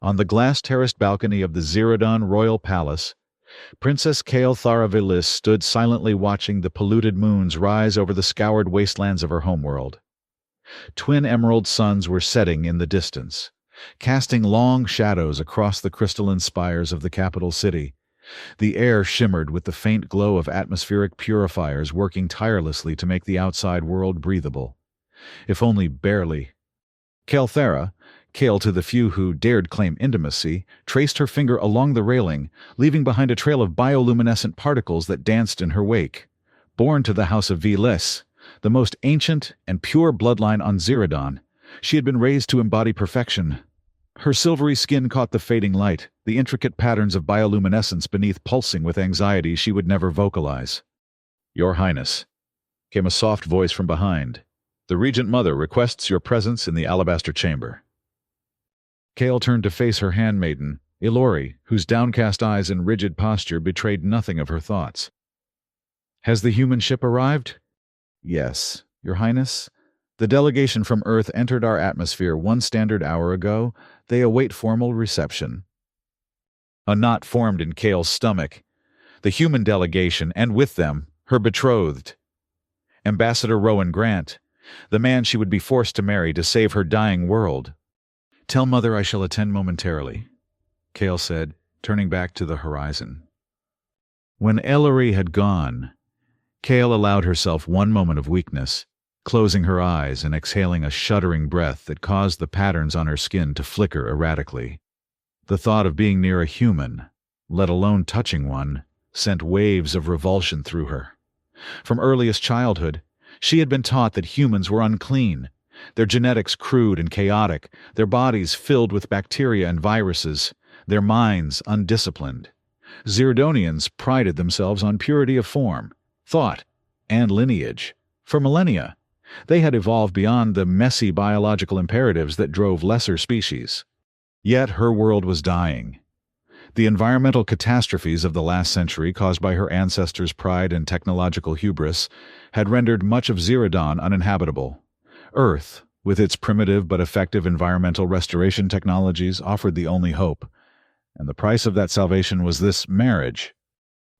On the glass-terraced balcony of the Xerodon Royal Palace, Princess Kael Tharavilis stood silently watching the polluted moons rise over the scoured wastelands of her homeworld. Twin emerald suns were setting in the distance, casting long shadows across the crystalline spires of the capital city. The air shimmered with the faint glow of atmospheric purifiers working tirelessly to make the outside world breathable. If only barely. Kael to the few who dared claim intimacy, traced her finger along the railing, leaving behind a trail of bioluminescent particles that danced in her wake. Born to the House of Viles, the most ancient and pure bloodline on Xerodon, she had been raised to embody perfection. Her silvery skin caught the fading light, the intricate patterns of bioluminescence beneath pulsing with anxiety she would never vocalize. "Your Highness," came a soft voice from behind. "The Regent Mother requests your presence in the alabaster chamber." Kael turned to face her handmaiden, Ilori, whose downcast eyes and rigid posture betrayed nothing of her thoughts. "Has the human ship arrived?" "Yes, Your Highness. The delegation from Earth entered our atmosphere 1 standard hour ago. They await formal reception." A knot formed in Kael's stomach. The human delegation, and with them, her betrothed. Ambassador Rowan Grant, the man she would be forced to marry to save her dying world. "Tell Mother I shall attend momentarily," Kael said, turning back to the horizon. When Ellery had gone, Kael allowed herself one moment of weakness, closing her eyes and exhaling a shuddering breath that caused the patterns on her skin to flicker erratically. The thought of being near a human, let alone touching one, sent waves of revulsion through her. From earliest childhood, she had been taught that humans were unclean, their genetics crude and chaotic, their bodies filled with bacteria and viruses, their minds undisciplined. Xerodonians prided themselves on purity of form, thought, and lineage. For millennia, they had evolved beyond the messy biological imperatives that drove lesser species. Yet her world was dying. The environmental catastrophes of the last century, caused by her ancestors' pride and technological hubris, had rendered much of Xerodon uninhabitable. Earth, with its primitive but effective environmental restoration technologies, offered the only hope, and the price of that salvation was this marriage.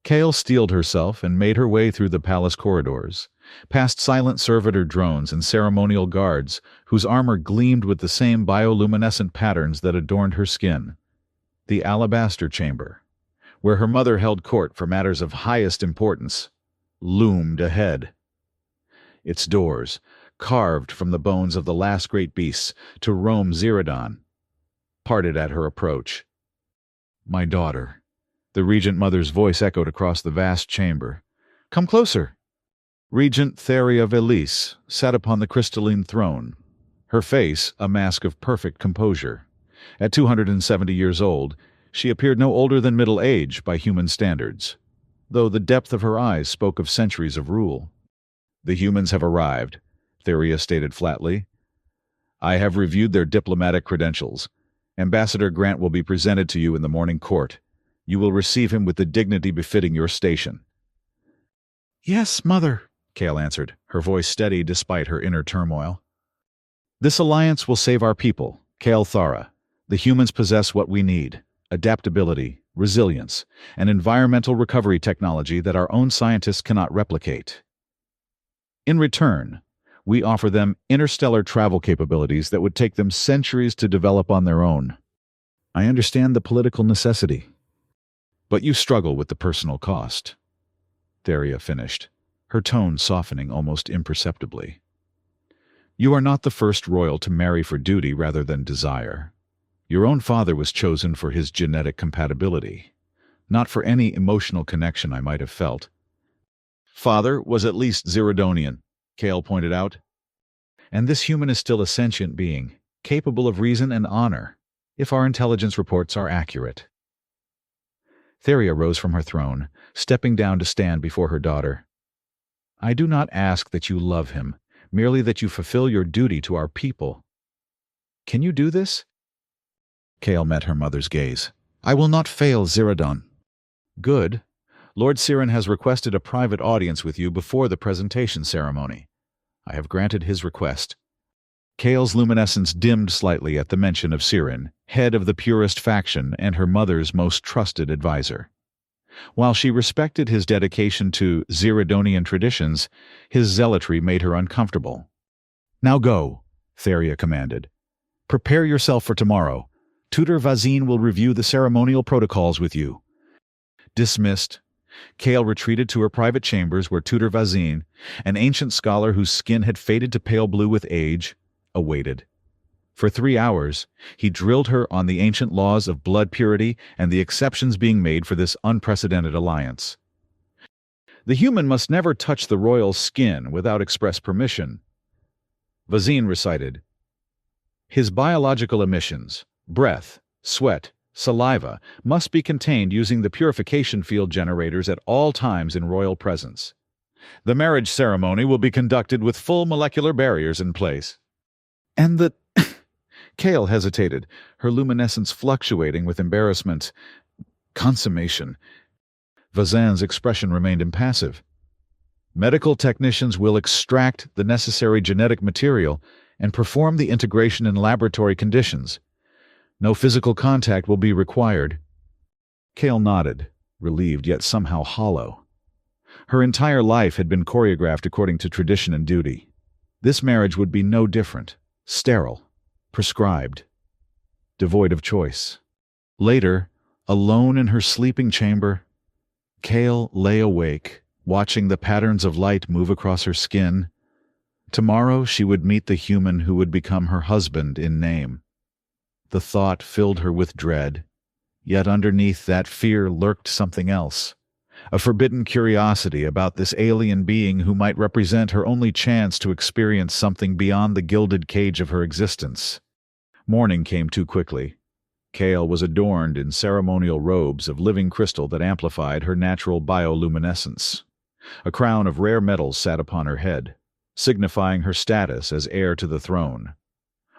Kael steeled herself and made her way through the palace corridors, past silent servitor drones and ceremonial guards whose armor gleamed with the same bioluminescent patterns that adorned her skin. The alabaster chamber, where her mother held court for matters of highest importance, loomed ahead. Its doors, carved from the bones of the last great beasts to roam Xerodon, parted at her approach. "My daughter," the Regent Mother's voice echoed across the vast chamber. "Come closer." Regent Theria Velis sat upon the crystalline throne, her face a mask of perfect composure. At 270 years old, she appeared no older than middle age by human standards, though the depth of her eyes spoke of centuries of rule. "The humans have arrived," Theria stated flatly. "I have reviewed their diplomatic credentials. Ambassador Grant will be presented to you in the morning court. You will receive him with the dignity befitting your station." "Yes, Mother," Kael answered, her voice steady despite her inner turmoil. "This alliance will save our people, Kael Thara. The humans possess what we need: adaptability, resilience, and environmental recovery technology that our own scientists cannot replicate. In return, we offer them interstellar travel capabilities that would take them centuries to develop on their own. I understand the political necessity, but you struggle with the personal cost," Theria finished, her tone softening almost imperceptibly. "You are not the first royal to marry for duty rather than desire. Your own father was chosen for his genetic compatibility, not for any emotional connection I might have felt." "Father was at least Xerodonian," Kael pointed out. "And this human is still a sentient being, capable of reason and honor, if our intelligence reports are accurate." Theria rose from her throne, stepping down to stand before her daughter. "I do not ask that you love him, merely that you fulfill your duty to our people. Can you do this?" Kael met her mother's gaze. "I will not fail Xerodon." "Good. Lord Siren has requested a private audience with you before the presentation ceremony. I have granted his request." Kale's luminescence dimmed slightly at the mention of Siren, head of the purist faction and her mother's most trusted advisor. While she respected his dedication to Zirodonian traditions, his zealotry made her uncomfortable. "Now go," Theria commanded. "Prepare yourself for tomorrow. Tutor Vazine will review the ceremonial protocols with you." Dismissed, Kale retreated to her private chambers where Tutor Vazine, an ancient scholar whose skin had faded to pale blue with age, awaited. For 3 hours, he drilled her on the ancient laws of blood purity and the exceptions being made for this unprecedented alliance. The human must never touch the royal skin without express permission. Vazine recited, "His biological emissions, breath, sweat, saliva, must be contained using the purification field generators at all times in royal presence. The marriage ceremony will be conducted with full molecular barriers in place." And the... Kale hesitated, her luminescence fluctuating with embarrassment. "Consummation." Vazine's expression remained impassive. "Medical technicians will extract the necessary genetic material and perform the integration in laboratory conditions. No physical contact will be required." Kale nodded, relieved yet somehow hollow. Her entire life had been choreographed according to tradition and duty. This marriage would be no different. Sterile, prescribed, devoid of choice. Later, alone in her sleeping chamber, Kale lay awake, watching the patterns of light move across her skin. Tomorrow she would meet the human who would become her husband in name. The thought filled her with dread, yet underneath that fear lurked something else. A forbidden curiosity about this alien being who might represent her only chance to experience something beyond the gilded cage of her existence. Morning came too quickly. Kale was adorned in ceremonial robes of living crystal that amplified her natural bioluminescence. A crown of rare metals sat upon her head, signifying her status as heir to the throne.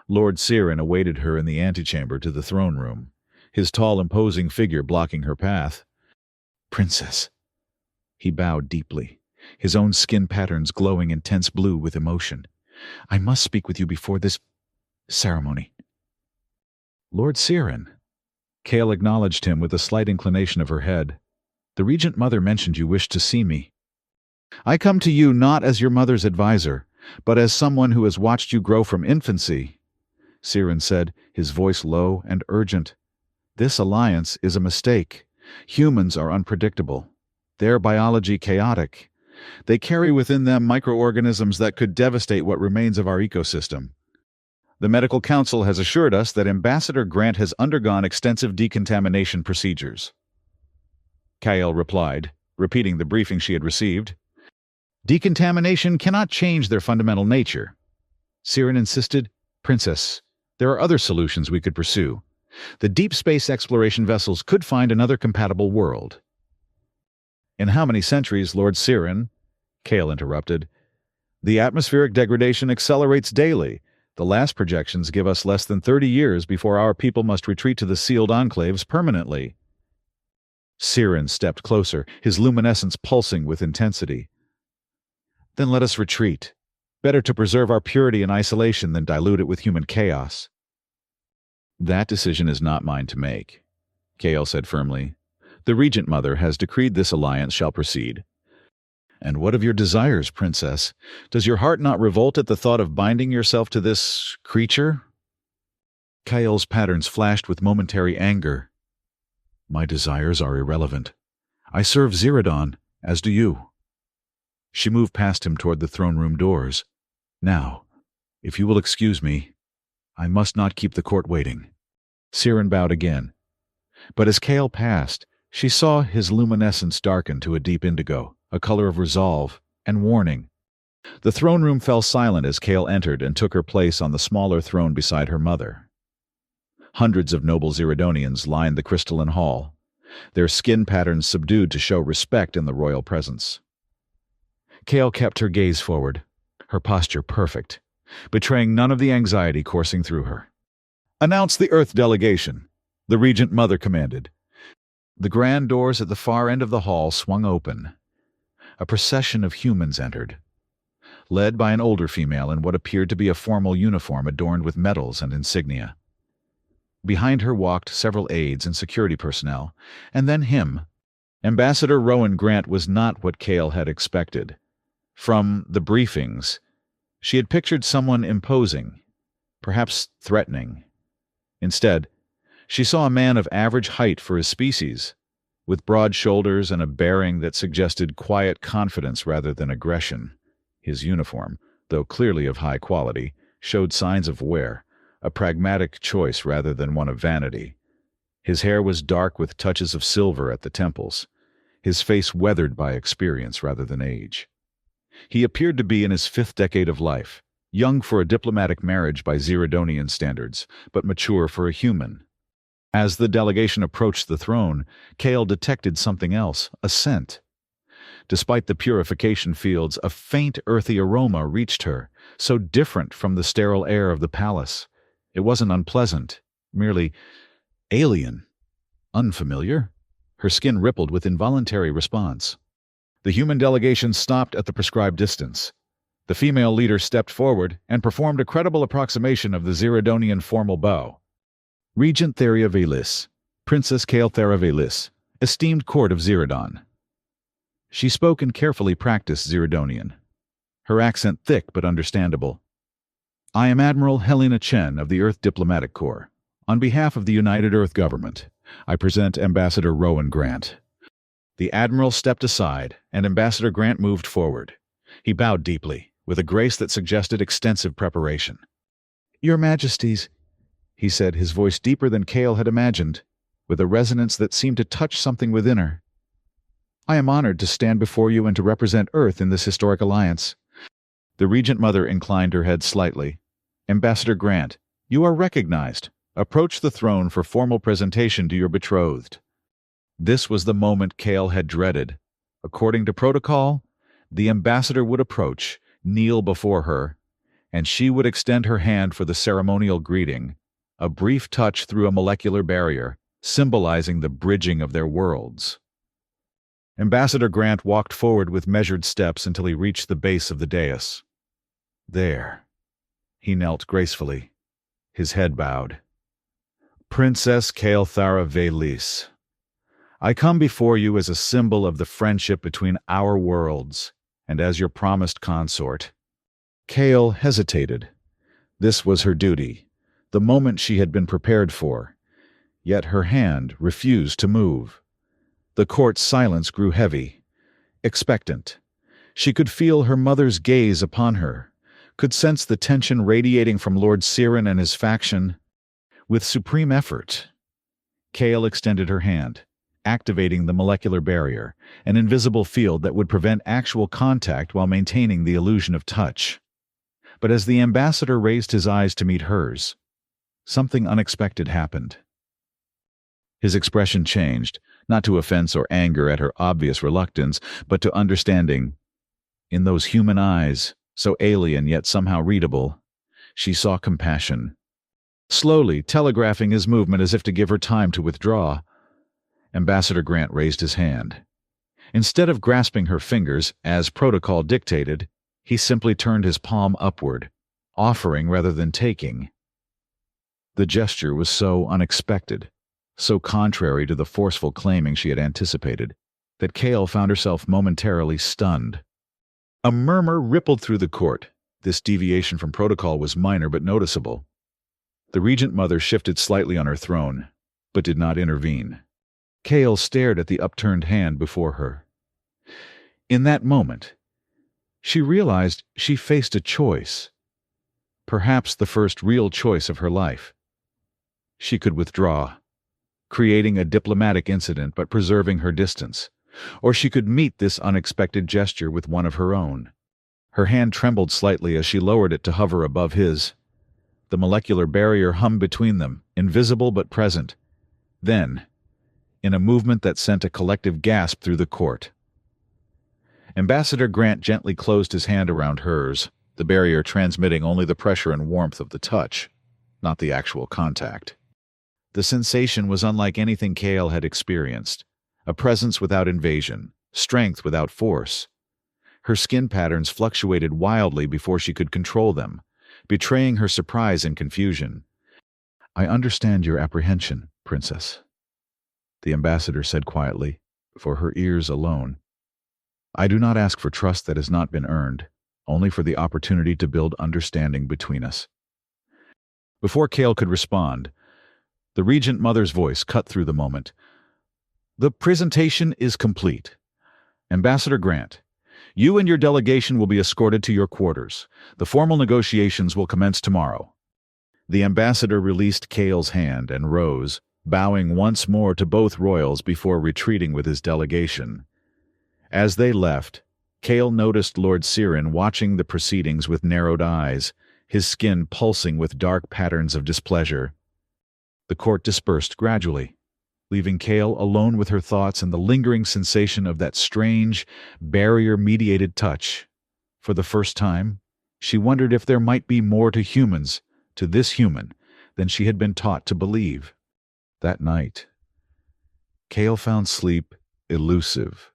Lord Siren awaited her in the antechamber to the throne room, his tall, imposing figure blocking her path. "Princess." He bowed deeply, his own skin patterns glowing intense blue with emotion. "I must speak with you before this ceremony." "Lord Siren." Kale acknowledged him with a slight inclination of her head. "The Regent Mother mentioned you wished to see me." "I come to you not as your mother's advisor, but as someone who has watched you grow from infancy," Siren said, his voice low and urgent. "This alliance is a mistake. Humans are unpredictable. Their biology chaotic. They carry within them microorganisms that could devastate what remains of our ecosystem. The Medical Council has assured us that Ambassador Grant has undergone extensive decontamination procedures." Kale replied, repeating the briefing she had received. "Decontamination cannot change their fundamental nature." Siren insisted, "Princess, there are other solutions we could pursue. The deep space exploration vessels could find another compatible world." "In how many centuries, Lord Siren?" Kale interrupted. "The atmospheric degradation accelerates daily. The last projections give us less than 30 years before our people must retreat to the sealed enclaves permanently." Siren stepped closer, his luminescence pulsing with intensity. "Then let us retreat. Better to preserve our purity in isolation than dilute it with human chaos." "That decision is not mine to make," Kale said firmly. "The Regent Mother has decreed this alliance shall proceed." "And what of your desires, Princess? Does your heart not revolt at the thought of binding yourself to this creature?" Kale's patterns flashed with momentary anger. "My desires are irrelevant. I serve Zirodon, as do you." She moved past him toward the throne room doors. "Now, if you will excuse me, I must not keep the court waiting." Siren bowed again. But as Kale passed, she saw his luminescence darken to a deep indigo, a color of resolve and warning. The throne room fell silent as Kale entered and took her place on the smaller throne beside her mother. Hundreds of noble Zirodonians lined the crystalline hall, their skin patterns subdued to show respect in the royal presence. Kale kept her gaze forward, her posture perfect, betraying none of the anxiety coursing through her. "Announce the Earth delegation," the Regent Mother commanded. The grand doors at the far end of the hall swung open. A procession of humans entered. led by an older female in what appeared to be a formal uniform adorned with medals and insignia. Behind her walked several aides and security personnel, and then him. Ambassador Rowan Grant was not what Cale had expected. From the briefings, she had pictured someone imposing, perhaps threatening. Instead, she saw a man of average height for his species, with broad shoulders and a bearing that suggested quiet confidence rather than aggression. His uniform, though clearly of high quality, showed signs of wear, a pragmatic choice rather than one of vanity. His hair was dark with touches of silver at the temples, his face weathered by experience rather than age. He appeared to be in his 5th decade of life, young for a diplomatic marriage by Zirodonian standards, but mature for a human. As the delegation approached the throne, Cale detected something else, a scent. Despite the purification fields, a faint earthy aroma reached her, so different from the sterile air of the palace. It wasn't unpleasant, merely alien, unfamiliar. Her skin rippled with involuntary response. The human delegation stopped at the prescribed distance. The female leader stepped forward and performed a credible approximation of the Zirodonian formal bow. Regent Theria Velis, Princess Cale Thera Velis, esteemed court of Zirodon. She spoke in carefully practiced Zirodonian, her accent thick but understandable. I am Admiral Helena Chen of the Earth Diplomatic Corps. On behalf of the United Earth Government, I present Ambassador Rowan Grant. The Admiral stepped aside, and Ambassador Grant moved forward. He bowed deeply, with a grace that suggested extensive preparation. Your Majesties, he said, his voice deeper than Cale had imagined, with a resonance that seemed to touch something within her. I am honored to stand before you and to represent Earth in this historic alliance. The Regent Mother inclined her head slightly. Ambassador Grant, you are recognized. Approach the throne for formal presentation to your betrothed. This was the moment Cale had dreaded. According to protocol, the ambassador would approach, kneel before her, and she would extend her hand for the ceremonial greeting, a brief touch through a molecular barrier, symbolizing the bridging of their worlds. Ambassador Grant walked forward with measured steps until he reached the base of the dais. There. He knelt gracefully, his head bowed. Princess Cale Thera Velis, I come before you as a symbol of the friendship between our worlds, and as your promised consort. Cale hesitated. This was her duty, the moment she had been prepared for, yet her hand refused to move. The court's silence grew heavy, expectant. She could feel her mother's gaze upon her, could sense the tension radiating from Lord Siren and his faction. With supreme effort, Cale extended her hand, activating the molecular barrier, an invisible field that would prevent actual contact while maintaining the illusion of touch. But as the ambassador raised his eyes to meet hers, something unexpected happened. His expression changed, not to offense or anger at her obvious reluctance, but to understanding. In those human eyes, so alien yet somehow readable, she saw compassion. Slowly, telegraphing his movement as if to give her time to withdraw, Ambassador Grant raised his hand. Instead of grasping her fingers, as protocol dictated, he simply turned his palm upward, offering rather than taking. The gesture was so unexpected, so contrary to the forceful claiming she had anticipated, that Cale found herself momentarily stunned. A murmur rippled through the court. This deviation from protocol was minor but noticeable. The Regent Mother shifted slightly on her throne, but did not intervene. Cale stared at the upturned hand before her. In that moment, she realized she faced a choice, perhaps the first real choice of her life. She could withdraw, creating a diplomatic incident but preserving her distance, or she could meet this unexpected gesture with one of her own. Her hand trembled slightly as she lowered it to hover above his. The molecular barrier hummed between them, invisible but present. Then, in a movement that sent a collective gasp through the court, Ambassador Grant gently closed his hand around hers, the barrier transmitting only the pressure and warmth of the touch, not the actual contact. The sensation was unlike anything Cale had experienced, a presence without invasion, strength without force. Her skin patterns fluctuated wildly before she could control them, betraying her surprise and confusion. "I understand your apprehension, Princess," the ambassador said quietly, for her ears alone. "I do not ask for trust that has not been earned, only for the opportunity to build understanding between us." Before Kale could respond, the Regent Mother's voice cut through the moment. "The presentation is complete. Ambassador Grant, you and your delegation will be escorted to your quarters. The formal negotiations will commence tomorrow." The ambassador released Kale's hand and rose, bowing once more to both royals before retreating with his delegation. As they left, Kale noticed Lord Sirin watching the proceedings with narrowed eyes, his skin pulsing with dark patterns of displeasure. The court dispersed gradually, leaving Kale alone with her thoughts and the lingering sensation of that strange, barrier-mediated touch. For the first time, she wondered if there might be more to humans, to this human, than she had been taught to believe. That night, Kale found sleep elusive.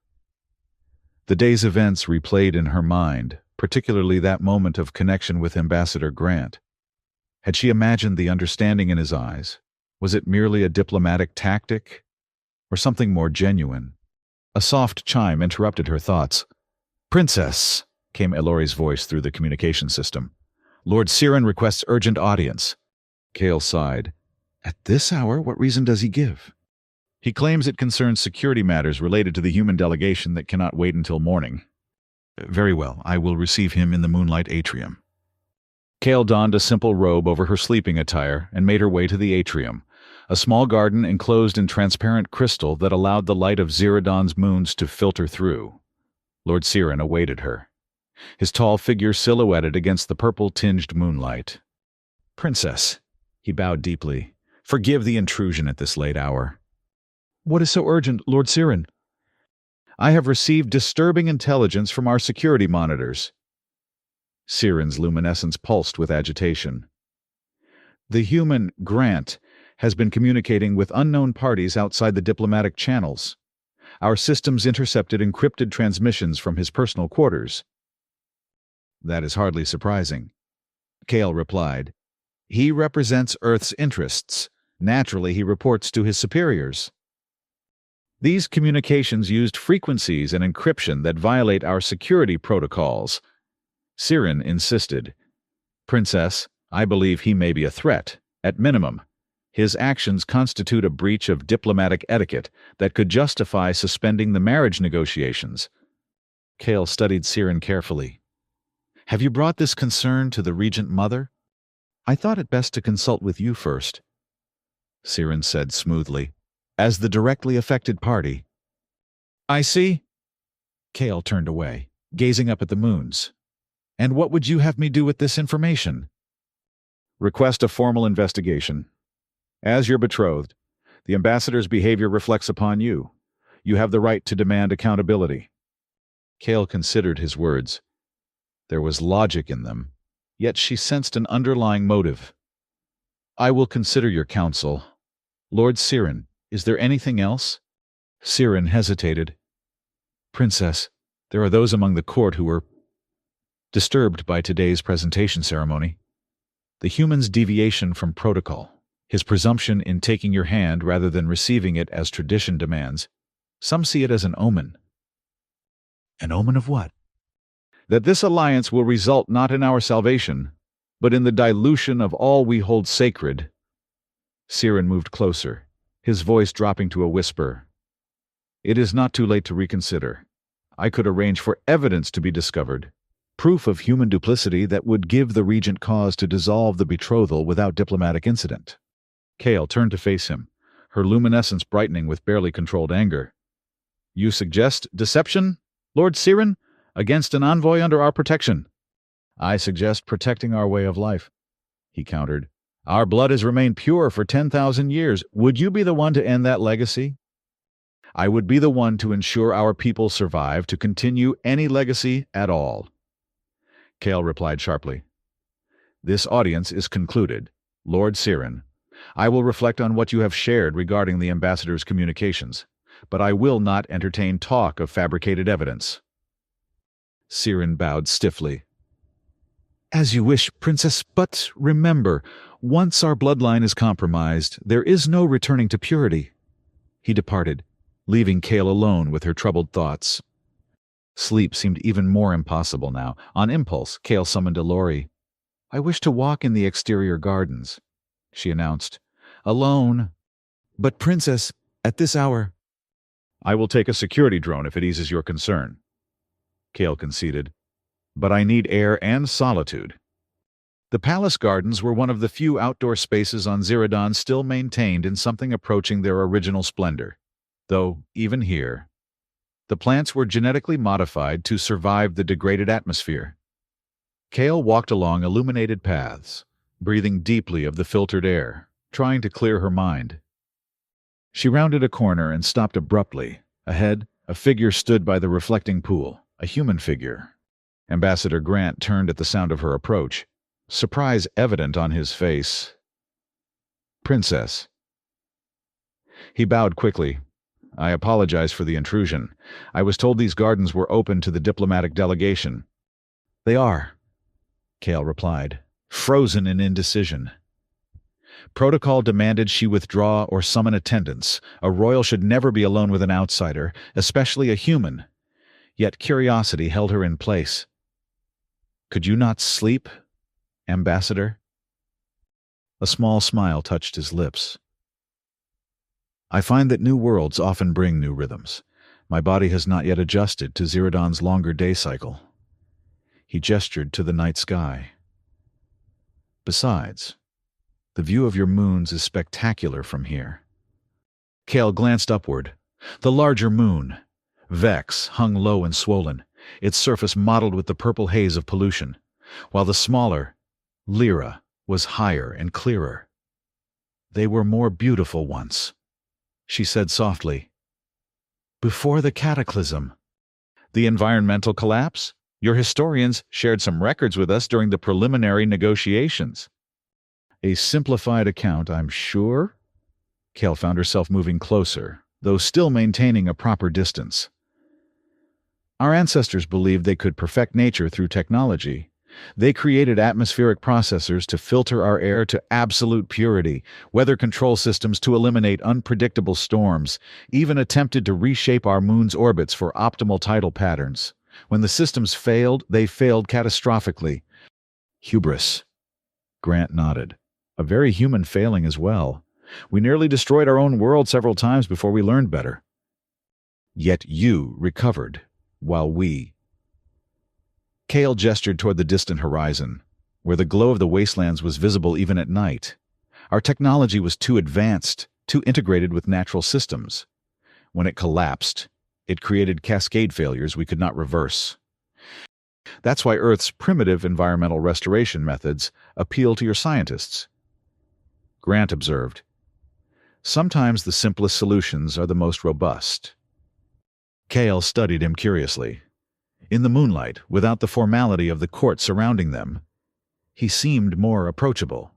The day's events replayed in her mind, particularly that moment of connection with Ambassador Grant. Had she imagined the understanding in his eyes? Was it merely a diplomatic tactic, or something more genuine? A soft chime interrupted her thoughts. "Princess," came Elori's voice through the communication system. "Lord Sirin requests urgent audience." Kale sighed. "At this hour, what reason does he give?" "He claims it concerns security matters related to the human delegation that cannot wait until morning." "Very well, I will receive him in the moonlight atrium." Kale donned a simple robe over her sleeping attire and made her way to the atrium, a small garden enclosed in transparent crystal that allowed the light of Ziradan's moons to filter through. Lord Sirin awaited her, his tall figure silhouetted against the purple-tinged moonlight. "Princess," he bowed deeply, "forgive the intrusion at this late hour." "What is so urgent, Lord Sirin?" "I have received disturbing intelligence from our security monitors." Sirin's luminescence pulsed with agitation. "The human, Grant, has been communicating with unknown parties outside the diplomatic channels. Our systems intercepted encrypted transmissions from his personal quarters." "That is hardly surprising," Kale replied. "He represents Earth's interests. Naturally, he reports to his superiors. These communications used frequencies and encryption that violate our security protocols." Sirin insisted. "Princess, I believe he may be a threat, at minimum. His actions constitute a breach of diplomatic etiquette that could justify suspending the marriage negotiations." Kale studied Sirin carefully. "Have you brought this concern to the Regent Mother?" "I thought it best to consult with you first," Sirin said smoothly, "as the directly affected party." "I see." Kale turned away, gazing up at the moons. "And what would you have me do with this information?" "Request a formal investigation. As your betrothed, the ambassador's behavior reflects upon you. You have the right to demand accountability." Kale considered his words. There was logic in them, yet she sensed an underlying motive. "I will consider your counsel. Lord Sirin, is there anything else?" Sirin hesitated. "Princess, there are those among the court who were disturbed by today's presentation ceremony. The human's deviation from protocol, his presumption in taking your hand rather than receiving it as tradition demands. Some see it as an omen." "An omen of what?" "That this alliance will result not in our salvation, but in the dilution of all we hold sacred." Sirin moved closer, his voice dropping to a whisper. "It is not too late to reconsider. I could arrange for evidence to be discovered, proof of human duplicity that would give the regent cause to dissolve the betrothal without diplomatic incident." Kale turned to face him, her luminescence brightening with barely controlled anger. "You suggest deception, Lord Sirin, against an envoy under our protection?" "I suggest protecting our way of life," he countered. "Our blood has remained pure for 10,000 years. Would you be the one to end that legacy?" "I would be the one to ensure our people survive to continue any legacy at all." Kale replied sharply. "This audience is concluded. Lord Sirin, I will reflect on what you have shared regarding the ambassador's communications, but I will not entertain talk of fabricated evidence." Siren bowed stiffly. As you wish, Princess, but remember, once our bloodline is compromised, there is no returning to purity. He departed, leaving Kale alone with her troubled thoughts. Sleep seemed even more impossible now. On impulse, Kale summoned Elori. I wish to walk in the exterior gardens, she announced. Alone. But Princess, at this hour... I will take a security drone if it eases your concern, Kale conceded. But I need air and solitude. The palace gardens were one of the few outdoor spaces on Ziradan still maintained in something approaching their original splendor. Though, even here, the plants were genetically modified to survive the degraded atmosphere. Kale walked along illuminated paths, breathing deeply of the filtered air, trying to clear her mind. She rounded a corner and stopped abruptly. Ahead, a figure stood by the reflecting pool, a human figure. Ambassador Grant turned at the sound of her approach, surprise evident on his face. Princess. He bowed quickly. I apologize for the intrusion. I was told these gardens were open to the diplomatic delegation. They are, Kale replied, frozen in indecision. Protocol demanded she withdraw or summon attendants. A royal should never be alone with an outsider, especially a human. Yet curiosity held her in place. Could you not sleep, Ambassador? A small smile touched his lips. I find that new worlds often bring new rhythms. My body has not yet adjusted to Ziradan's longer day cycle. He gestured to the night sky. Besides, the view of your moons is spectacular from here. Kale glanced upward. The larger moon, Vex, hung low and swollen, its surface mottled with the purple haze of pollution, while the smaller, Lyra, was higher and clearer. They were more beautiful once, she said softly. Before the cataclysm. The environmental collapse? Your historians shared some records with us during the preliminary negotiations. A simplified account, I'm sure? Kale found herself moving closer, though still maintaining a proper distance. Our ancestors believed they could perfect nature through technology. They created atmospheric processors to filter our air to absolute purity, weather control systems to eliminate unpredictable storms, even attempted to reshape our moon's orbits for optimal tidal patterns. When the systems failed, they failed catastrophically. Hubris. Grant nodded. A very human failing as well. We nearly destroyed our own world several times before we learned better. Yet you recovered, while we... Kale gestured toward the distant horizon, where the glow of the wastelands was visible even at night. Our technology was too advanced, too integrated with natural systems. When it collapsed, it created cascade failures we could not reverse. That's why Earth's primitive environmental restoration methods appeal to your scientists. Grant observed, sometimes the simplest solutions are the most robust. Kale studied him curiously. In the moonlight, without the formality of the court surrounding them, he seemed more approachable.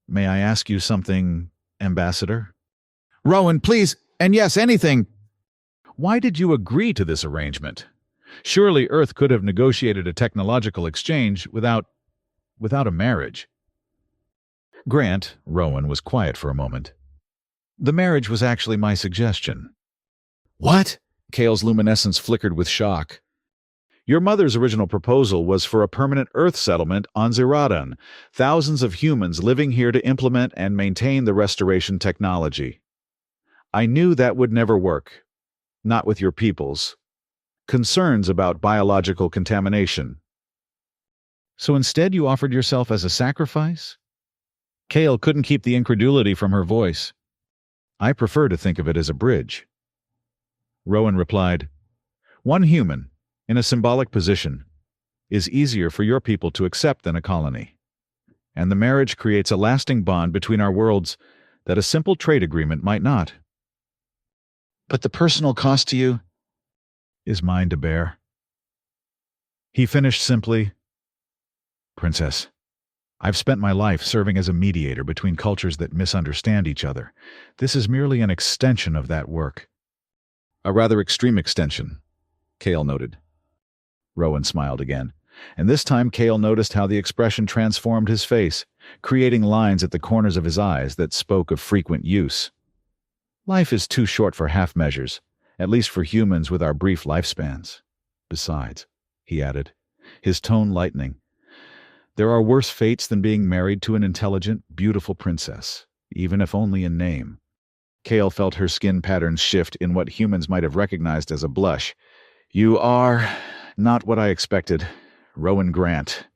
May I ask you something, Ambassador? Rowan, please, and yes, anything. Why did you agree to this arrangement? Surely Earth could have negotiated a technological exchange without a marriage. Grant, Rowan, was quiet for a moment. The marriage was actually my suggestion. What? Kale's luminescence flickered with shock. Your mother's original proposal was for a permanent Earth settlement on Ziradan, thousands of humans living here to implement and maintain the restoration technology. I knew that would never work. Not with your peoples. Concerns about biological contamination. So instead you offered yourself as a sacrifice? Kale couldn't keep the incredulity from her voice. I prefer to think of it as a bridge. Rowan replied, one human, in a symbolic position, is easier for your people to accept than a colony. And the marriage creates a lasting bond between our worlds that a simple trade agreement might not. But the personal cost to you is mine to bear. He finished simply, Princess, I've spent my life serving as a mediator between cultures that misunderstand each other. This is merely an extension of that work. A rather extreme extension, Kale noted. Rowan smiled again, and this time Cale noticed how the expression transformed his face, creating lines at the corners of his eyes that spoke of frequent use. Life is too short for half measures, at least for humans with our brief lifespans. Besides, he added, his tone lightening, there are worse fates than being married to an intelligent, beautiful princess, even if only in name. Cale felt her skin patterns shift in what humans might have recognized as a blush. You are not what I expected, Rowan Grant.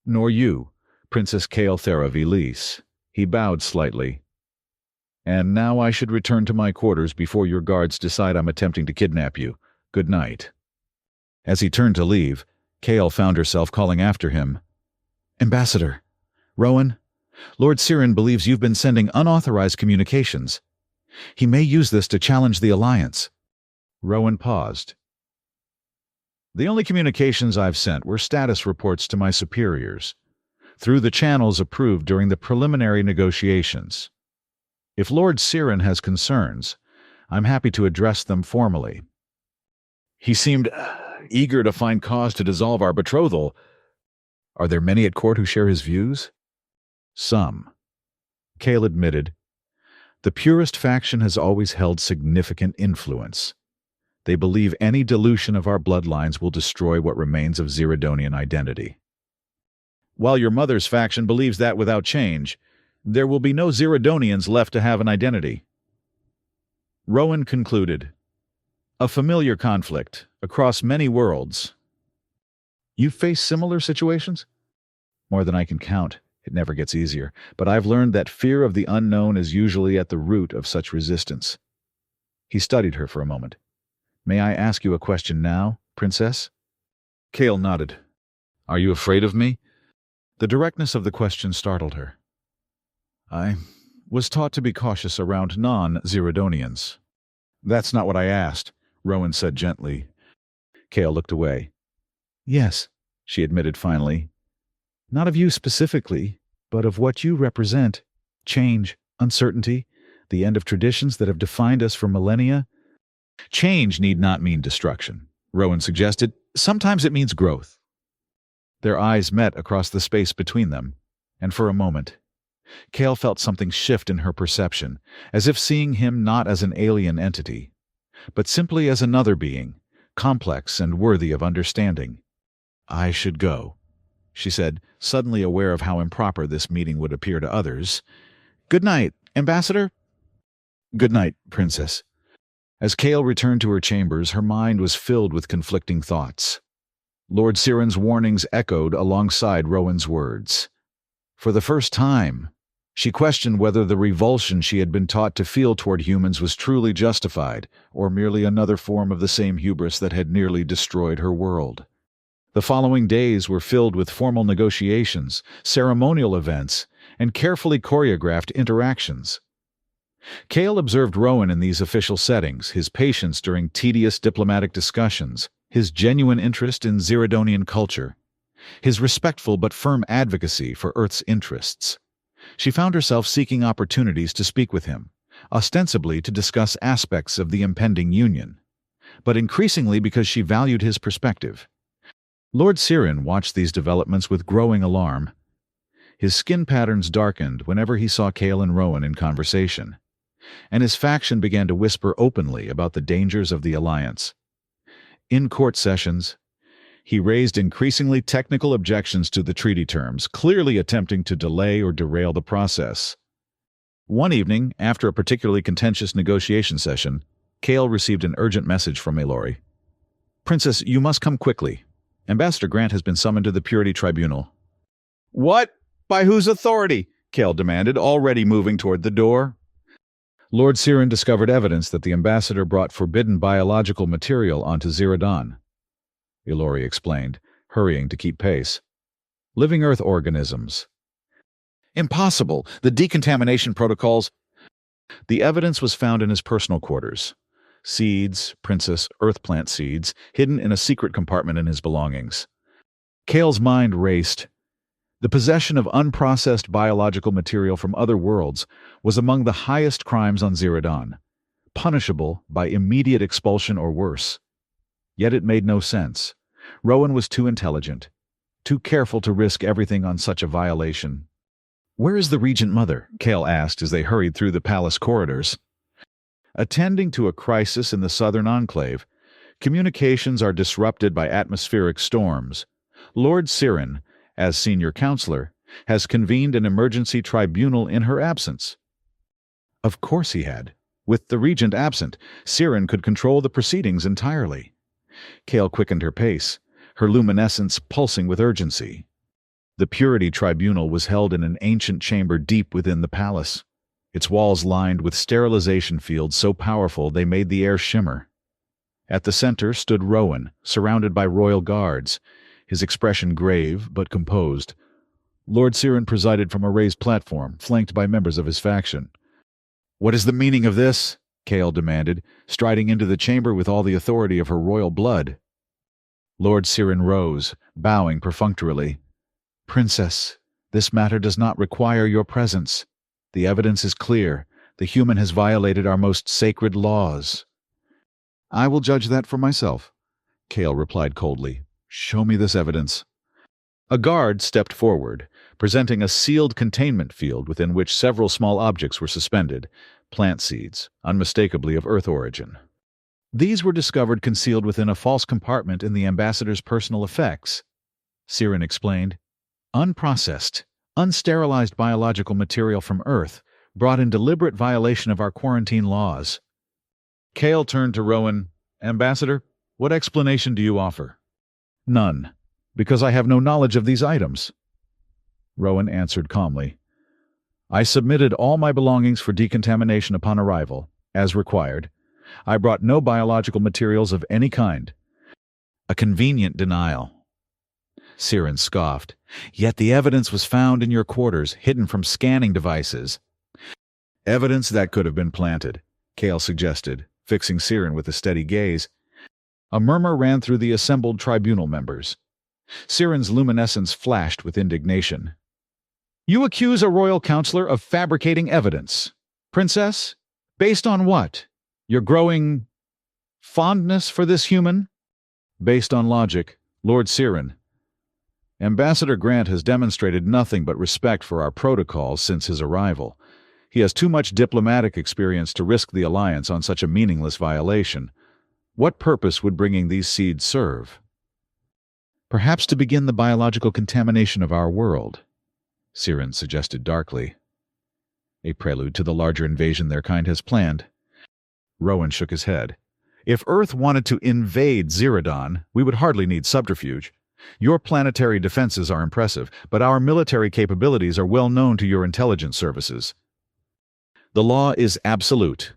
Nor you, Princess Cale Tharavilis. He bowed slightly. And now I should return to my quarters before your guards decide I'm attempting to kidnap you. Good night. As he turned to leave, Cale found herself calling after him. Ambassador, Rowan, Lord Siren believes you've been sending unauthorized communications. He may use this to challenge the Alliance. Rowan paused. The only communications I've sent were status reports to my superiors, through the channels approved during the preliminary negotiations. If Lord Siren has concerns, I'm happy to address them formally. He seemed eager to find cause to dissolve our betrothal. Are there many at court who share his views? Some. Cale admitted. The purist faction has always held significant influence. They believe any dilution of our bloodlines will destroy what remains of Ziradonian identity. While your mother's faction believes that without change, there will be no Ziradonians left to have an identity. Rowan concluded. A familiar conflict, across many worlds. You face similar situations? More than I can count. It never gets easier, but I've learned that fear of the unknown is usually at the root of such resistance. He studied her for a moment. May I ask you a question now, Princess? Cale nodded. Are you afraid of me? The directness of the question startled her. I was taught to be cautious around non-Ziradonians. That's not what I asked, Rowan said gently. Cale looked away. Yes, she admitted finally. Not of you specifically, but of what you represent. Change, uncertainty, the end of traditions that have defined us for millennia. Change need not mean destruction, Rowan suggested. Sometimes it means growth. Their eyes met across the space between them, and for a moment, Cale felt something shift in her perception, as if seeing him not as an alien entity, but simply as another being, complex and worthy of understanding. I should go, she said, suddenly aware of how improper this meeting would appear to others. Good night, Ambassador. Good night, Princess. As Cale returned to her chambers, her mind was filled with conflicting thoughts. Lord Siren's warnings echoed alongside Rowan's words. For the first time, she questioned whether the revulsion she had been taught to feel toward humans was truly justified, or merely another form of the same hubris that had nearly destroyed her world. The following days were filled with formal negotiations, ceremonial events, and carefully choreographed interactions. Cale observed Rowan in these official settings, his patience during tedious diplomatic discussions, his genuine interest in Ziradonian culture, his respectful but firm advocacy for Earth's interests. She found herself seeking opportunities to speak with him, ostensibly to discuss aspects of the impending union, but increasingly because she valued his perspective. Lord Siren watched these developments with growing alarm. His skin patterns darkened whenever he saw Cale and Rowan in conversation, and his faction began to whisper openly about the dangers of the Alliance. In court sessions, he raised increasingly technical objections to the treaty terms, clearly attempting to delay or derail the process. One evening, after a particularly contentious negotiation session, Cale received an urgent message from Mallory. Princess, you must come quickly. Ambassador Grant has been summoned to the Purity Tribunal. What? By whose authority? Cale demanded, already moving toward the door. Lord Siren discovered evidence that the ambassador brought forbidden biological material onto Ziradan. Ilori explained, hurrying to keep pace. Living Earth organisms. Impossible! The decontamination protocols. The evidence was found in his personal quarters. Seeds, Princess Earth plant seeds, hidden in a secret compartment in his belongings. Cale's mind raced. The possession of unprocessed biological material from other worlds was among the highest crimes on Ziradan, punishable by immediate expulsion or worse. Yet it made no sense. Rowan was too intelligent, too careful to risk everything on such a violation. "Where is the Regent Mother?" Kale asked as they hurried through the palace corridors. "Attending to a crisis in the southern enclave. Communications are disrupted by atmospheric storms. Lord Siren, as senior counselor, has convened an emergency tribunal in her absence." Of course he had. With the regent absent, Siren could control the proceedings entirely. Kale quickened her pace, her luminescence pulsing with urgency. The Purity Tribunal was held in an ancient chamber deep within the palace, its walls lined with sterilization fields so powerful they made the air shimmer. At the center stood Rowan, surrounded by royal guards, his expression grave but composed. Lord Siren presided from a raised platform, flanked by members of his faction. "What is the meaning of this?" Kale demanded, striding into the chamber with all the authority of her royal blood. Lord Siren rose, bowing perfunctorily. "Princess, this matter does not require your presence. The evidence is clear. The human has violated our most sacred laws." "I will judge that for myself," Kale replied coldly. "Show me this evidence." A guard stepped forward, presenting a sealed containment field within which several small objects were suspended, plant seeds, unmistakably of Earth origin. These were discovered concealed within a false compartment in the ambassador's personal effects, Siren explained. "Unprocessed, unsterilized biological material from Earth, brought in deliberate violation of our quarantine laws." Kale turned to Rowan. "Ambassador, what explanation do you offer?" "None, because I have no knowledge of these items." Rowan answered calmly. "I submitted all my belongings for decontamination upon arrival, as required. I brought no biological materials of any kind." "A convenient denial." Siren scoffed. "Yet the evidence was found in your quarters, hidden from scanning devices." "Evidence that could have been planted," Kale suggested, fixing Siren with a steady gaze. A murmur ran through the assembled tribunal members. Siren's luminescence flashed with indignation. "You accuse a royal counselor of fabricating evidence. Princess, based on what? Your growing fondness for this human?" "Based on logic, Lord Siren. Ambassador Grant has demonstrated nothing but respect for our protocols since his arrival. He has too much diplomatic experience to risk the alliance on such a meaningless violation. What purpose would bringing these seeds serve?" "Perhaps to begin the biological contamination of our world," Siren suggested darkly. "A prelude to the larger invasion their kind has planned." Rowan shook his head. "If Earth wanted to invade Ziradan, we would hardly need subterfuge. Your planetary defenses are impressive, but our military capabilities are well known to your intelligence services." "The law is absolute,"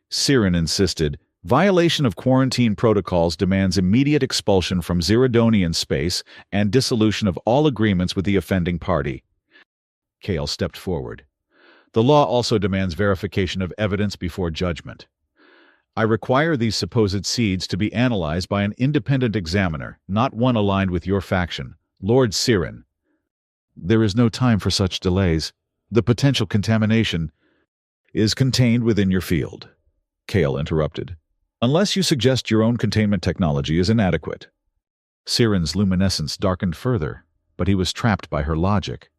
Siren insisted. "Violation of quarantine protocols demands immediate expulsion from Ziradonian space and dissolution of all agreements with the offending party." Kale stepped forward. "The law also demands verification of evidence before judgment. I require these supposed seeds to be analyzed by an independent examiner, not one aligned with your faction, Lord Siren." "There is no time for such delays. The potential contamination is contained within your field," Kale interrupted. "Unless you suggest your own containment technology is inadequate." Siren's luminescence darkened further, but he was trapped by her logic.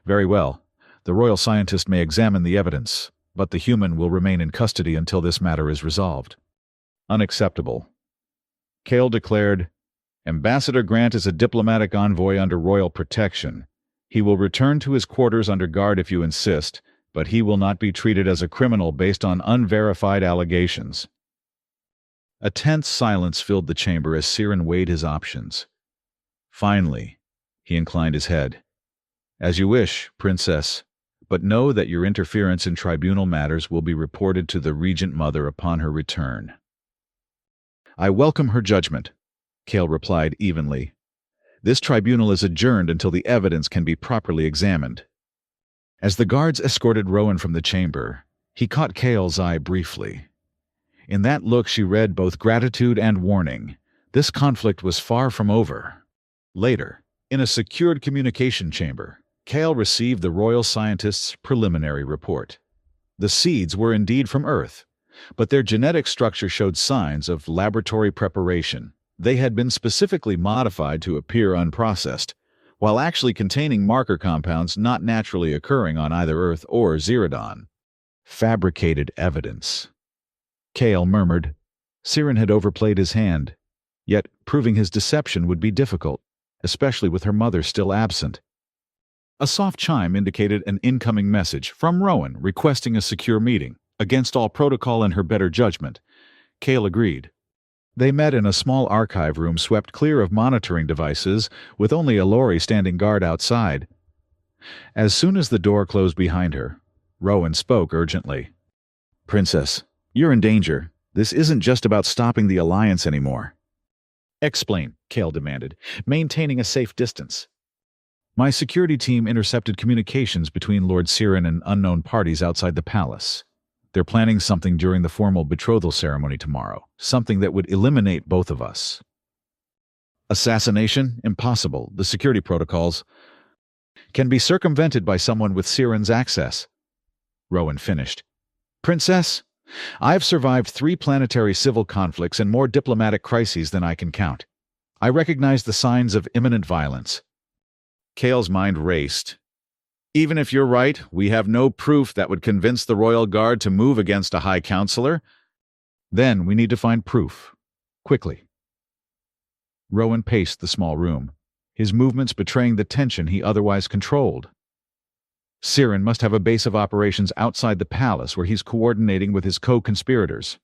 "Very well. The royal scientist may examine the evidence, but the human will remain in custody until this matter is resolved." "Unacceptable." Kale declared, "Ambassador Grant is a diplomatic envoy under royal protection. He will return to his quarters under guard if you insist, but he will not be treated as a criminal based on unverified allegations." A tense silence filled the chamber as Siren weighed his options. Finally, he inclined his head. "As you wish, Princess, but know that your interference in tribunal matters will be reported to the Regent Mother upon her return." "I welcome her judgment," Kale replied evenly. "This tribunal is adjourned until the evidence can be properly examined." As the guards escorted Rowan from the chamber, he caught Kale's eye briefly. In that look she read both gratitude and warning. This conflict was far from over. Later, in a secured communication chamber, Kale received the royal scientist's preliminary report. The seeds were indeed from Earth, but their genetic structure showed signs of laboratory preparation. They had been specifically modified to appear unprocessed, while actually containing marker compounds not naturally occurring on either Earth or Zerodon. Fabricated evidence. Kale murmured. Siren had overplayed his hand, yet proving his deception would be difficult, especially with her mother still absent. A soft chime indicated an incoming message from Rowan requesting a secure meeting, against all protocol and her better judgment. Kale agreed. They met in a small archive room swept clear of monitoring devices, with only a lorry standing guard outside. As soon as the door closed behind her, Rowan spoke urgently. "Princess, you're in danger. This isn't just about stopping the Alliance anymore." "Explain," Kale demanded, maintaining a safe distance. "My security team intercepted communications between Lord Siren and unknown parties outside the palace. They're planning something during the formal betrothal ceremony tomorrow, something that would eliminate both of us." "Assassination? Impossible. The security protocols can be circumvented by someone with Siren's access," Rowan finished. "Princess, I've survived 3 planetary civil conflicts and more diplomatic crises than I can count. I recognize the signs of imminent violence." Kale's mind raced. "Even if you're right, we have no proof that would convince the Royal Guard to move against a High Counselor." "Then we need to find proof. Quickly." Rowan paced the small room, his movements betraying the tension he otherwise controlled. Siren must have a base of operations outside the palace where he's coordinating with his co-conspirators.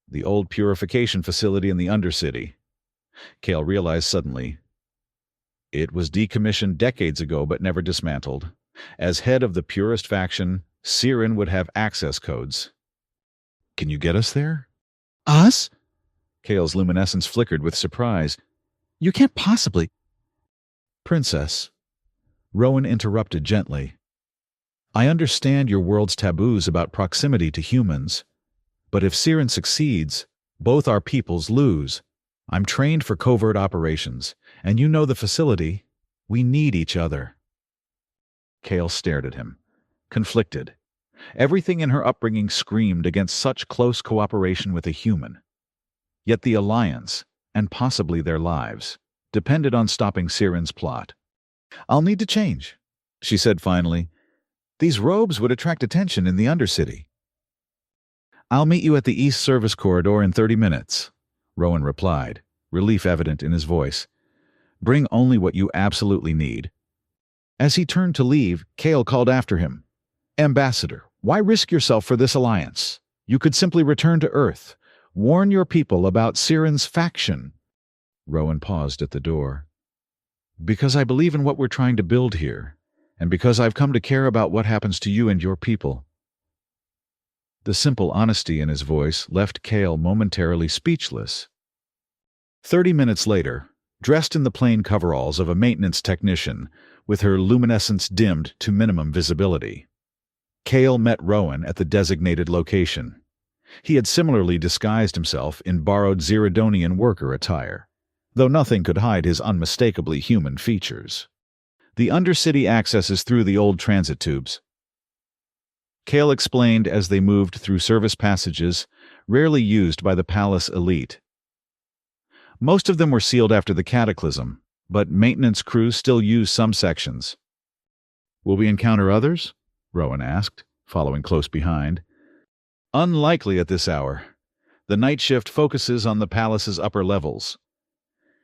The old purification facility in the Undercity. Kale realized suddenly. It was decommissioned decades ago but never dismantled. As head of the purist faction, Siren would have access codes. "Can you get us there?" Us? Kale's luminescence flickered with surprise. You can't possibly. "Princess," Rowan interrupted gently, "I understand your world's taboos about proximity to humans. But if Siren succeeds, both our peoples lose. I'm trained for covert operations, and you know the facility. We need each other." Kale stared at him, conflicted. Everything in her upbringing screamed against such close cooperation with a human. Yet the Alliance, and possibly their lives, depended on stopping Siren's plot. "I'll need to change," she said finally. "These robes would attract attention in the Undercity." "I'll meet you at the East Service Corridor in 30 minutes, Rowan replied, relief evident in his voice. "Bring only what you absolutely need." As he turned to leave, Kale called after him. "Ambassador, why risk yourself for this alliance? You could simply return to Earth. Warn your people about Siren's faction." Rowan paused at the door. "Because I believe in what we're trying to build here, and because I've come to care about what happens to you and your people." The simple honesty in his voice left Kale momentarily speechless. 30 minutes later, dressed in the plain coveralls of a maintenance technician, with her luminescence dimmed to minimum visibility, Kale met Rowan at the designated location. He had similarly disguised himself in borrowed Zerodonian worker attire, though nothing could hide his unmistakably human features. "The Undercity accesses through the old transit tubes," Kale explained as they moved through service passages, rarely used by the palace elite. Most of them were sealed after the cataclysm, but maintenance crews still use some sections. "Will we encounter others?" Rowan asked, following close behind. "Unlikely at this hour. The night shift focuses on the palace's upper levels."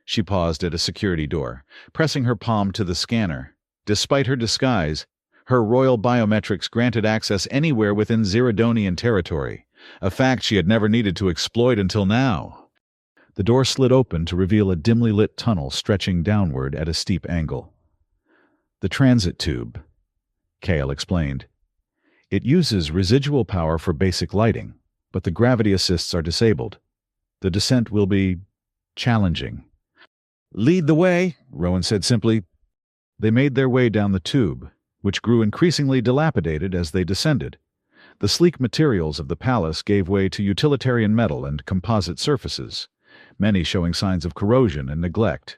She paused at a security door, pressing her palm to the scanner. Despite her disguise, her royal biometrics granted access anywhere within Zerodonian territory, a fact she had never needed to exploit until now. The door slid open to reveal a dimly lit tunnel stretching downward at a steep angle. "The transit tube," Kale explained. "It uses residual power for basic lighting, but the gravity assists are disabled. The descent will be challenging." "Lead the way," Rowan said simply. They made their way down the tube, which grew increasingly dilapidated as they descended. The sleek materials of the palace gave way to utilitarian metal and composite surfaces, many showing signs of corrosion and neglect.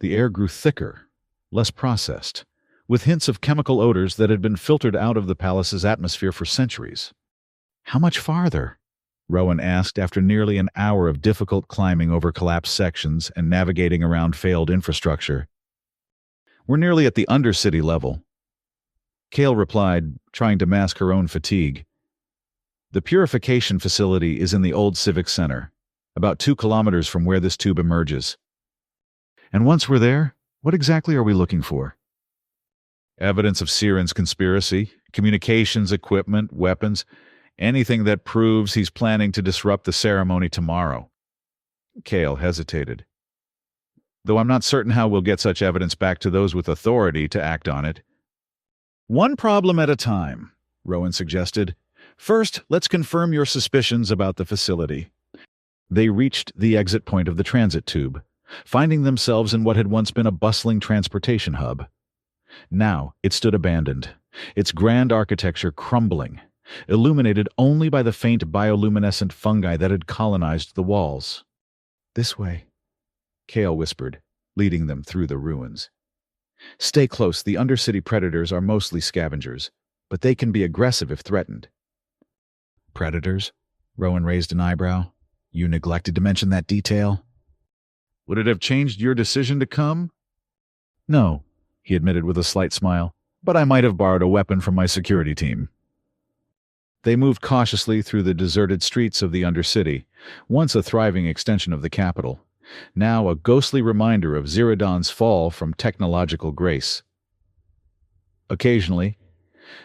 The air grew thicker, less processed, with hints of chemical odors that had been filtered out of the palace's atmosphere for centuries. How much farther? Rowan asked after nearly an hour of difficult climbing over collapsed sections and navigating around failed infrastructure. We're nearly at the undercity level. Kale replied, trying to mask her own fatigue. The purification facility is in the old civic center, about 2 kilometers from where this tube emerges. And once we're there, what exactly are we looking for? Evidence of Siren's conspiracy, communications equipment, weapons, anything that proves he's planning to disrupt the ceremony tomorrow. Kale hesitated. Though I'm not certain how we'll get such evidence back to those with authority to act on it. One problem at a time, Rowan suggested. First, let's confirm your suspicions about the facility. They reached the exit point of the transit tube, finding themselves in what had once been a bustling transportation hub. Now it stood abandoned, its grand architecture crumbling, illuminated only by the faint bioluminescent fungi that had colonized the walls. This way, Kale whispered, leading them through the ruins. Stay close, the undercity predators are mostly scavengers, but they can be aggressive if threatened. Predators? Rowan raised an eyebrow. You neglected to mention that detail. Would it have changed your decision to come? No, he admitted with a slight smile, but I might have borrowed a weapon from my security team. They moved cautiously through the deserted streets of the Undercity, once a thriving extension of the capital, now a ghostly reminder of Zirodon's fall from technological grace. Occasionally,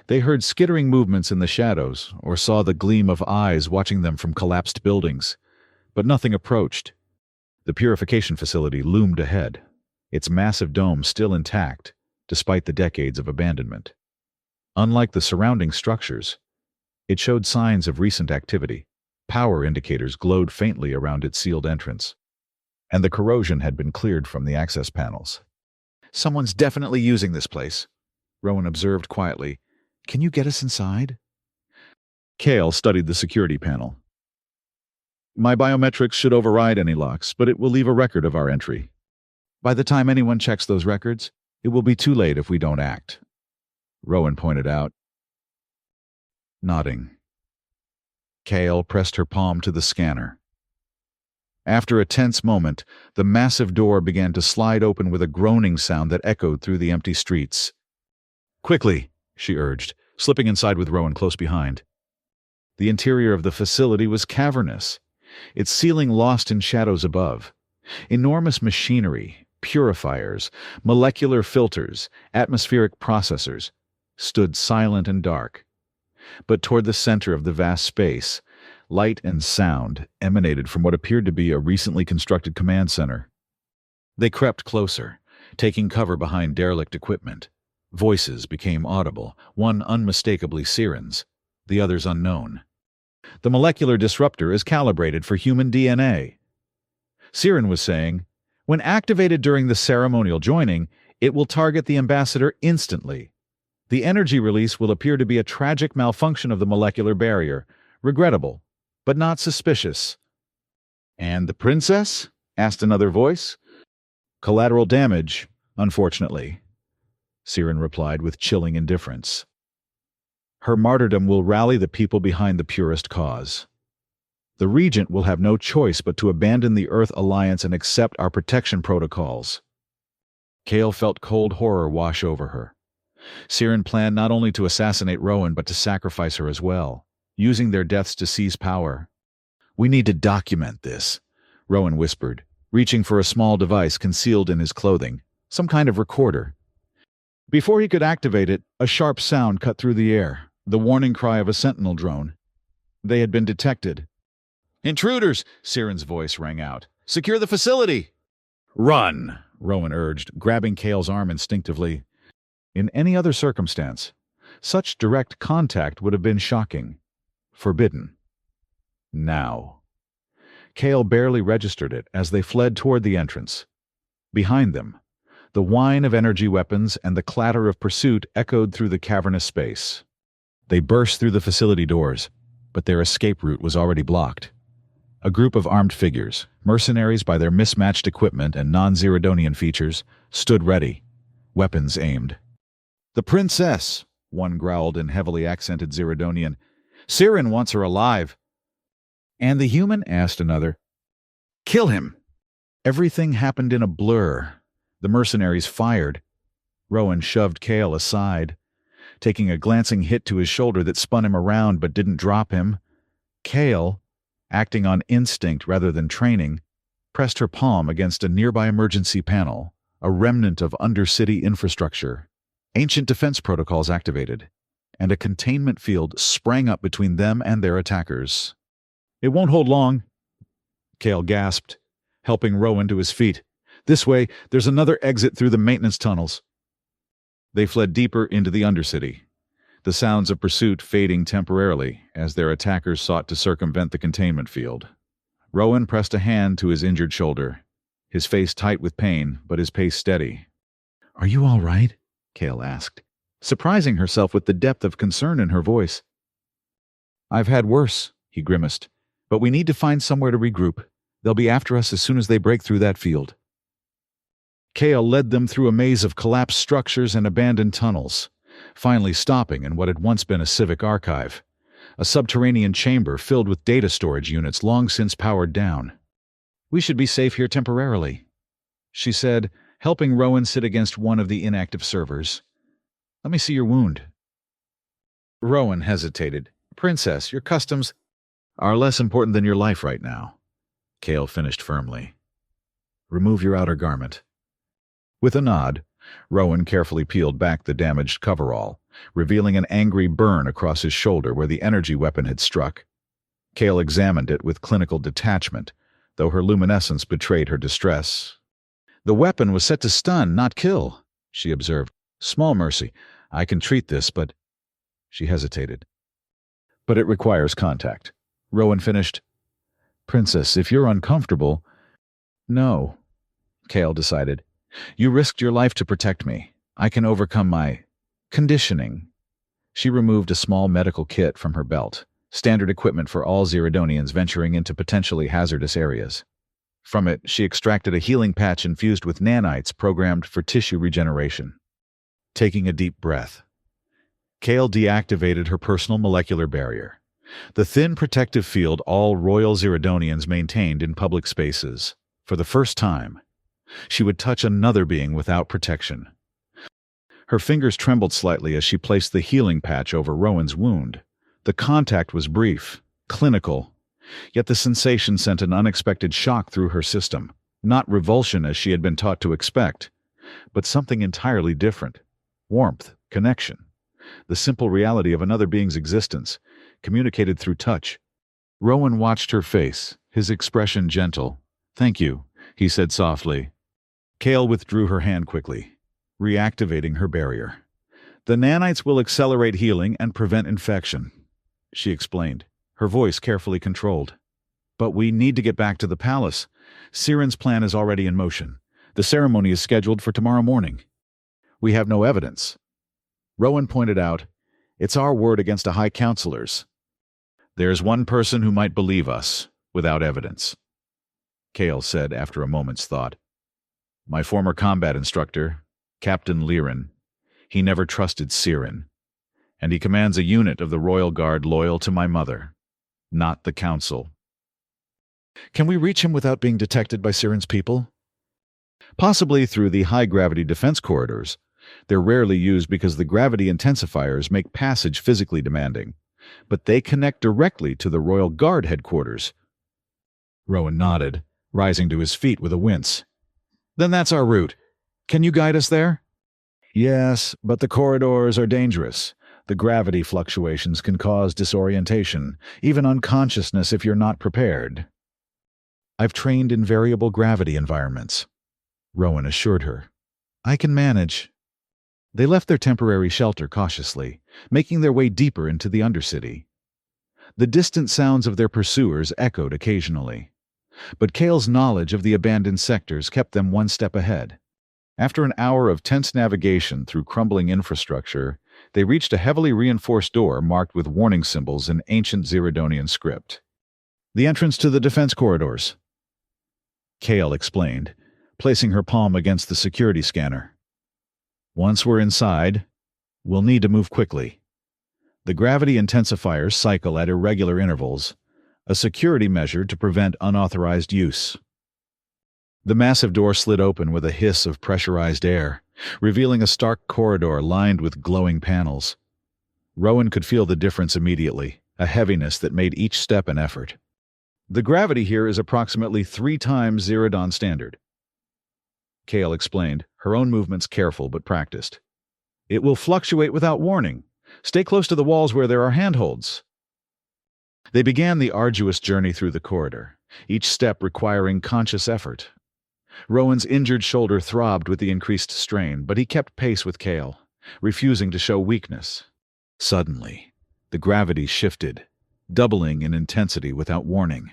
they heard skittering movements in the shadows or saw the gleam of eyes watching them from collapsed buildings, but nothing approached. The purification facility loomed ahead, its massive dome still intact, despite the decades of abandonment. Unlike the surrounding structures, it showed signs of recent activity. Power indicators glowed faintly around its sealed entrance, and the corrosion had been cleared from the access panels. Someone's definitely using this place, Rowan observed quietly. Can you get us inside? Kale studied the security panel. My biometrics should override any locks, but it will leave a record of our entry. By the time anyone checks those records, it will be too late if we don't act, Rowan pointed out. Nodding, Kale pressed her palm to the scanner. After a tense moment, the massive door began to slide open with a groaning sound that echoed through the empty streets. Quickly, she urged, slipping inside with Rowan close behind. The interior of the facility was cavernous, its ceiling lost in shadows above. Enormous machinery, purifiers, molecular filters, atmospheric processors, stood silent and dark. But toward the center of the vast space, light and sound emanated from what appeared to be a recently constructed command center. They crept closer, taking cover behind derelict equipment. Voices became audible, one unmistakably Siren's, the others unknown. The molecular disruptor is calibrated for human DNA. Siren was saying, when activated during the ceremonial joining, it will target the ambassador instantly. The energy release will appear to be a tragic malfunction of the molecular barrier, regrettable, but not suspicious. And the princess? Asked another voice. Collateral damage, unfortunately, Siren replied with chilling indifference. Her martyrdom will rally the people behind the purest cause. The regent will have no choice but to abandon the Earth Alliance and accept our protection protocols. Kale felt cold horror wash over her. Siren planned not only to assassinate Rowan but to sacrifice her as well, using their deaths to seize power. We need to document this, Rowan whispered, reaching for a small device concealed in his clothing, some kind of recorder. Before he could activate it, a sharp sound cut through the air, the warning cry of a sentinel drone. They had been detected. Intruders, Siren's voice rang out. Secure the facility! Run, Rowan urged, grabbing Kale's arm instinctively. In any other circumstance, such direct contact would have been shocking, forbidden. Now. Kale barely registered it as they fled toward the entrance. Behind them, the whine of energy weapons and the clatter of pursuit echoed through the cavernous space. They burst through the facility doors, but their escape route was already blocked. A group of armed figures, mercenaries by their mismatched equipment and non-Zirodonian features, stood ready, weapons aimed. The princess, one growled in heavily accented Zirodonian. Siren wants her alive. And the human? Asked another. Kill him! Everything happened in a blur. The mercenaries fired. Rowan shoved Kale aside, taking a glancing hit to his shoulder that spun him around but didn't drop him. Kale, acting on instinct rather than training, pressed her palm against a nearby emergency panel, a remnant of undercity infrastructure. Ancient defense protocols activated, and a containment field sprang up between them and their attackers. It won't hold long, Kale gasped, helping Rowan to his feet. This way, there's another exit through the maintenance tunnels. They fled deeper into the undercity, the sounds of pursuit fading temporarily as their attackers sought to circumvent the containment field. Rowan pressed a hand to his injured shoulder, his face tight with pain, but his pace steady. Are you all right? Kale asked, surprising herself with the depth of concern in her voice. I've had worse, he grimaced, but we need to find somewhere to regroup. They'll be after us as soon as they break through that field. Kale led them through a maze of collapsed structures and abandoned tunnels, finally stopping in what had once been a civic archive, a subterranean chamber filled with data storage units long since powered down. We should be safe here temporarily, she said, helping Rowan sit against one of the inactive servers. Let me see your wound. Rowan hesitated. Princess, your customs are less important than your life right now, Kale finished firmly. Remove your outer garment. With a nod, Rowan carefully peeled back the damaged coverall, revealing an angry burn across his shoulder where the energy weapon had struck. Kale examined it with clinical detachment, though her luminescence betrayed her distress. The weapon was set to stun, not kill, she observed. Small mercy. I can treat this, but... She hesitated. But it requires contact. Rowan finished. Princess, if you're uncomfortable... No, Kale decided. You risked your life to protect me. I can overcome my conditioning. She removed a small medical kit from her belt, standard equipment for all Xeridonians venturing into potentially hazardous areas. From it, she extracted a healing patch infused with nanites programmed for tissue regeneration. Taking a deep breath, Kale deactivated her personal molecular barrier, the thin protective field all Royal Xeridonians maintained in public spaces. For the first time, she would touch another being without protection. Her fingers trembled slightly as she placed the healing patch over Rowan's wound. The contact was brief, clinical, yet the sensation sent an unexpected shock through her system. Not revulsion as she had been taught to expect, but something entirely different. Warmth, connection, the simple reality of another being's existence, communicated through touch. Rowan watched her face, his expression gentle. Thank you, he said softly. Kale withdrew her hand quickly, reactivating her barrier. The nanites will accelerate healing and prevent infection, she explained, her voice carefully controlled. But we need to get back to the palace. Siren's plan is already in motion. The ceremony is scheduled for tomorrow morning. We have no evidence. Rowan pointed out, it's our word against a high counselor's. There's one person who might believe us, without evidence, Kale said after a moment's thought. My former combat instructor, Captain Liren. He never trusted Siren, and he commands a unit of the Royal Guard loyal to my mother, not the Council. Can we reach him without being detected by Siren's people? Possibly through the high-gravity defense corridors. They're rarely used because the gravity intensifiers make passage physically demanding, but they connect directly to the Royal Guard headquarters. Rowan nodded, rising to his feet with a wince. Then that's our route. Can you guide us there? Yes, but the corridors are dangerous. The gravity fluctuations can cause disorientation, even unconsciousness if you're not prepared. I've trained in variable gravity environments, Rowan assured her. I can manage. They left their temporary shelter cautiously, making their way deeper into the Undercity. The distant sounds of their pursuers echoed occasionally, but Kale's knowledge of the abandoned sectors kept them one step ahead. After an hour of tense navigation through crumbling infrastructure, they reached a heavily reinforced door marked with warning symbols in ancient Xeridonian script. The entrance to the defense corridors, Kale explained, placing her palm against the security scanner. Once we're inside, we'll need to move quickly. The gravity intensifiers cycle at irregular intervals, a security measure to prevent unauthorized use. The massive door slid open with a hiss of pressurized air, revealing a stark corridor lined with glowing panels. Rowan could feel the difference immediately, a heaviness that made each step an effort. The gravity here is approximately 3 times Zerodon standard. Kale explained, her own movements careful but practiced. It will fluctuate without warning. Stay close to the walls where there are handholds. They began the arduous journey through the corridor, each step requiring conscious effort. Rowan's injured shoulder throbbed with the increased strain, but he kept pace with Kale, refusing to show weakness. Suddenly, the gravity shifted, doubling in intensity without warning.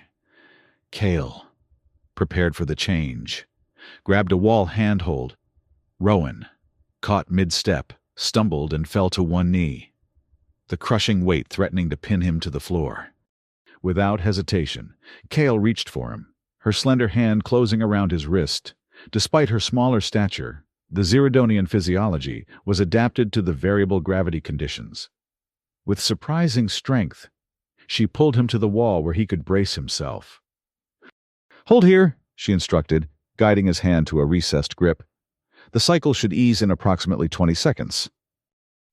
Kale, prepared for the change, grabbed a wall handhold. Rowan, caught mid-step, stumbled and fell to one knee, the crushing weight threatening to pin him to the floor. Without hesitation, Kale reached for him, her slender hand closing around his wrist. Despite her smaller stature, the Zerodonian physiology was adapted to the variable gravity conditions. With surprising strength, she pulled him to the wall where he could brace himself. "Hold here," she instructed, guiding his hand to a recessed grip. "The cycle should ease in approximately 20 seconds.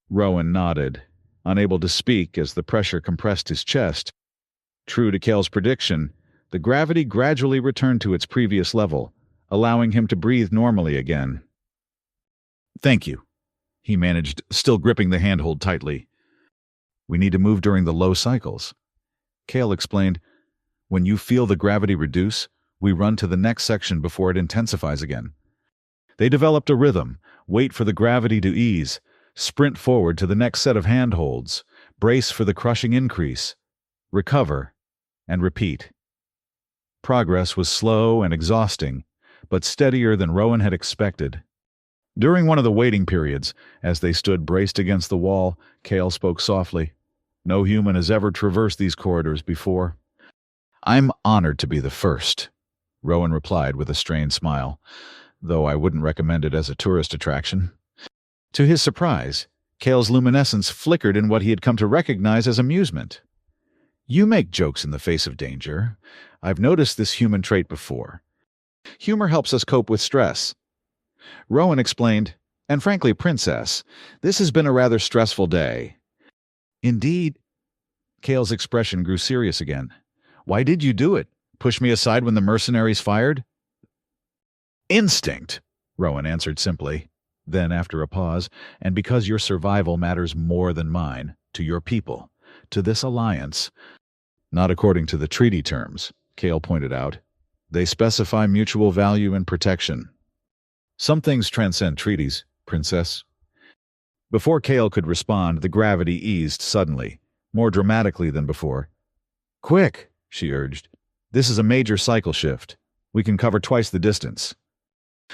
Rowan nodded, unable to speak as the pressure compressed his chest. True to Kale's prediction, the gravity gradually returned to its previous level, allowing him to breathe normally again. "Thank you," he managed, still gripping the handhold tightly. "We need to move during the low cycles." Kale explained, "When you feel the gravity reduce, we run to the next section before it intensifies again." They developed a rhythm: wait for the gravity to ease, sprint forward to the next set of handholds, brace for the crushing increase, recover, and repeat. Progress was slow and exhausting, but steadier than Rowan had expected. During one of the waiting periods, as they stood braced against the wall, Kale spoke softly. "No human has ever traversed these corridors before." "I'm honored to be the first," Rowan replied with a strained smile, "though I wouldn't recommend it as a tourist attraction." To his surprise, Kale's luminescence flickered in what he had come to recognize as amusement. "You make jokes in the face of danger. I've noticed this human trait before. Humor helps us cope with stress." Rowan explained, "And frankly, Princess, this has been a rather stressful day." "Indeed." Kale's expression grew serious again. "Why did you do it? Push me aside when the mercenaries fired?" "Instinct," Rowan answered simply. Then, after a pause, "And because your survival matters more than mine, to your people, to this alliance." "Not according to the treaty terms," Kale pointed out. "They specify mutual value and protection." "Some things transcend treaties, Princess." Before Kale could respond, the gravity eased suddenly, more dramatically than before. "Quick," she urged. "This is a major cycle shift. We can cover twice the distance."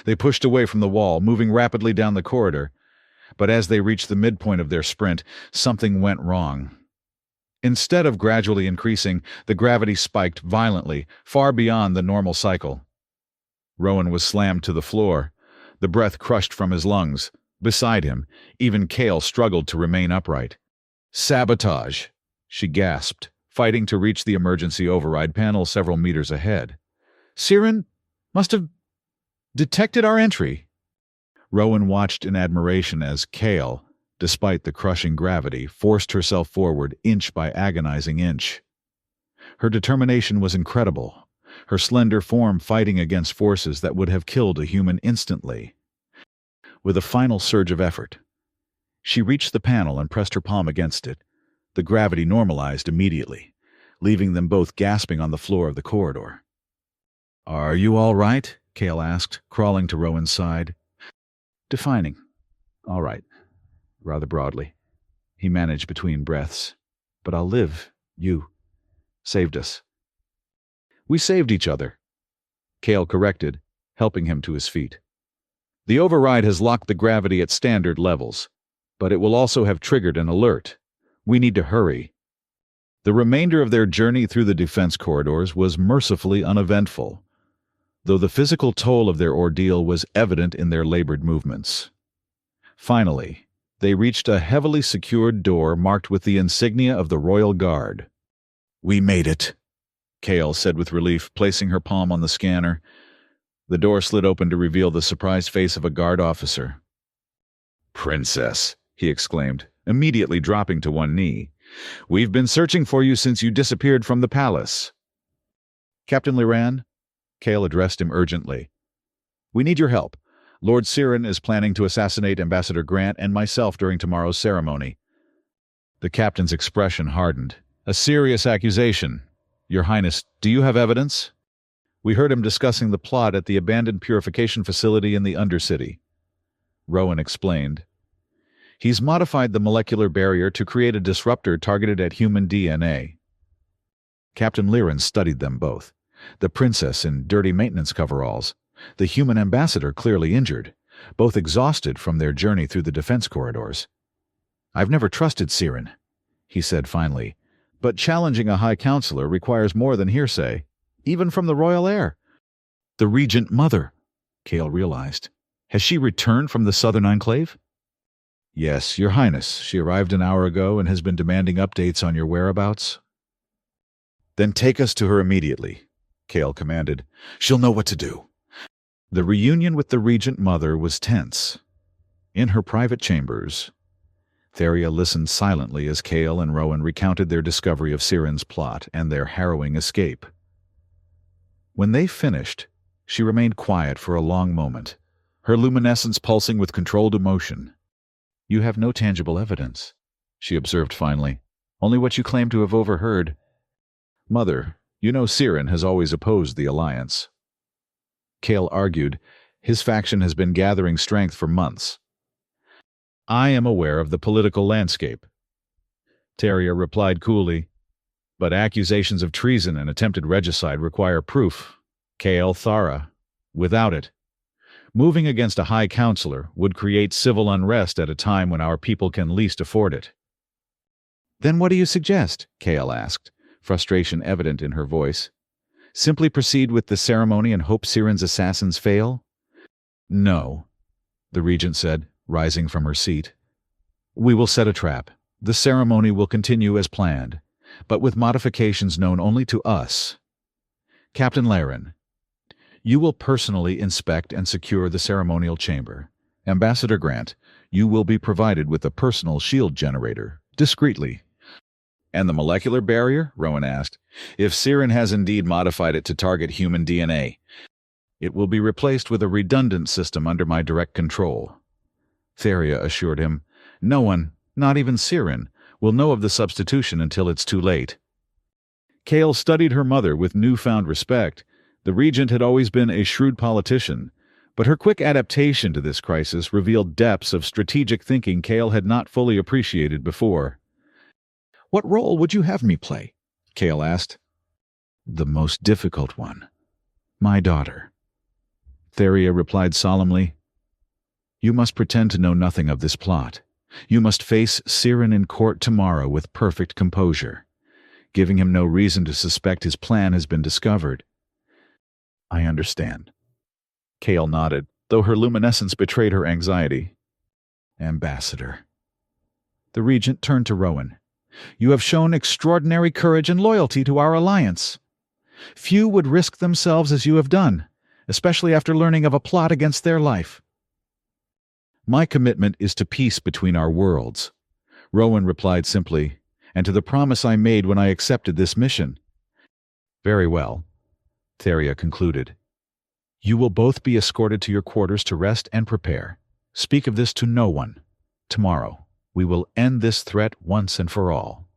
They pushed away from the wall, moving rapidly down the corridor. But as they reached the midpoint of their sprint, something went wrong. Instead of gradually increasing, the gravity spiked violently, far beyond the normal cycle. Rowan was slammed to the floor, the breath crushed from his lungs. Beside him, even Kale struggled to remain upright. "Sabotage," she gasped, fighting to reach the emergency override panel several meters ahead. "Siren must have detected our entry." Rowan watched in admiration as Kale, despite the crushing gravity, forced herself forward inch by agonizing inch. Her determination was incredible, her slender form fighting against forces that would have killed a human instantly. With a final surge of effort, she reached the panel and pressed her palm against it. The gravity normalized immediately, leaving them both gasping on the floor of the corridor. "Are you all right?" Kale asked, crawling to Rowan's side. "Defining. All right," rather broadly. He managed between breaths. "But I'll live. You saved us." "We saved each other," Kale corrected, helping him to his feet. "The override has locked the gravity at standard levels, but it will also have triggered an alert. We need to hurry." The remainder of their journey through the defense corridors was mercifully uneventful, though the physical toll of their ordeal was evident in their labored movements. Finally, they reached a heavily secured door marked with the insignia of the Royal Guard. "We made it," Kale said with relief, placing her palm on the scanner. The door slid open to reveal the surprised face of a guard officer. "Princess," he exclaimed, immediately dropping to one knee. "We've been searching for you since you disappeared from the palace." "Captain Liran," Kale addressed him urgently. "We need your help. Lord Siren is planning to assassinate Ambassador Grant and myself during tomorrow's ceremony." The captain's expression hardened. "A serious accusation. Your Highness, do you have evidence?" "We heard him discussing the plot at the abandoned purification facility in the Undercity," Rowan explained. "He's modified the molecular barrier to create a disruptor targeted at human DNA." Captain Liran studied them both. The princess in dirty maintenance coveralls, the human ambassador clearly injured, both exhausted from their journey through the defense corridors. "I've never trusted Siren," he said finally, "but challenging a high counselor requires more than hearsay, even from the royal heir." "The regent mother," Kale realized. "Has she returned from the southern enclave?" "Yes, Your Highness. She arrived an hour ago and has been demanding updates on your whereabouts." "Then take us to her immediately," Kale commanded. "She'll know what to do." The reunion with the regent mother was tense. In her private chambers, Theria listened silently as Kale and Rowan recounted their discovery of Siren's plot and their harrowing escape. When they finished, she remained quiet for a long moment, her luminescence pulsing with controlled emotion. "You have no tangible evidence," she observed finally. "Only what you claim to have overheard." "Mother, you know Siren has always opposed the alliance." Kale argued, "His faction has been gathering strength for months." "I am aware of the political landscape," Theria replied coolly. "But accusations of treason and attempted regicide require proof. Kale Thara. Without it, moving against a high counselor would create civil unrest at a time when our people can least afford it." "Then what do you suggest?" Kale asked, frustration evident in her voice. "Simply proceed with the ceremony and hope Siren's assassins fail?" "No," the regent said, rising from her seat. "We will set a trap. The ceremony will continue as planned, but with modifications known only to us. Captain Liran, you will personally inspect and secure the ceremonial chamber. Ambassador Grant, you will be provided with a personal shield generator, discreetly." "And the molecular barrier?" Rowan asked. "If Siren has indeed modified it to target human DNA, it will be replaced with a redundant system under my direct control," Theria assured him. "No one, not even Siren, will know of the substitution until it's too late." Kale studied her mother with newfound respect. The regent had always been a shrewd politician, but her quick adaptation to this crisis revealed depths of strategic thinking Kale had not fully appreciated before. "What role would you have me play?" Kale asked. "The most difficult one. My daughter," Theria replied solemnly. "You must pretend to know nothing of this plot. You must face Siren in court tomorrow with perfect composure, giving him no reason to suspect his plan has been discovered." "I understand." Kale nodded, though her luminescence betrayed her anxiety. "Ambassador." The regent turned to Rowan. "You have shown extraordinary courage and loyalty to our alliance. Few would risk themselves as you have done, especially after learning of a plot against their life." "My commitment is to peace between our worlds," Rowan replied simply, "and to the promise I made when I accepted this mission." "Very well," Theria concluded. "You will both be escorted to your quarters to rest and prepare. Speak of this to no one. Tomorrow, we will end this threat once and for all."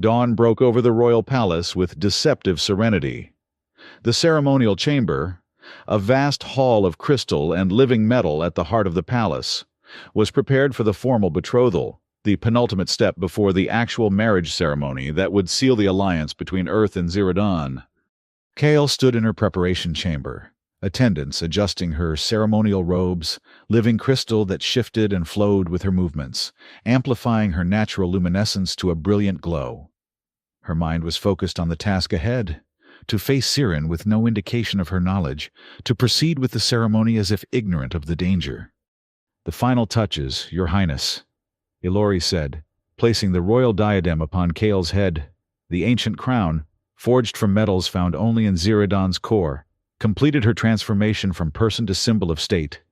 Dawn broke over the royal palace with deceptive serenity. The ceremonial chamber, a vast hall of crystal and living metal at the heart of the palace, was prepared for the formal betrothal, the penultimate step before the actual marriage ceremony that would seal the alliance between Earth and Ziradan. Kale stood in her preparation chamber, attendants adjusting her ceremonial robes, living crystal that shifted and flowed with her movements, amplifying her natural luminescence to a brilliant glow. Her mind was focused on the task ahead, to face Siren with no indication of her knowledge, to proceed with the ceremony as if ignorant of the danger. "The final touches, Your Highness," Ilori said, placing the royal diadem upon Kale's head, the ancient crown, forged from metals found only in Ziradan's core, completed her transformation from person to symbol of state.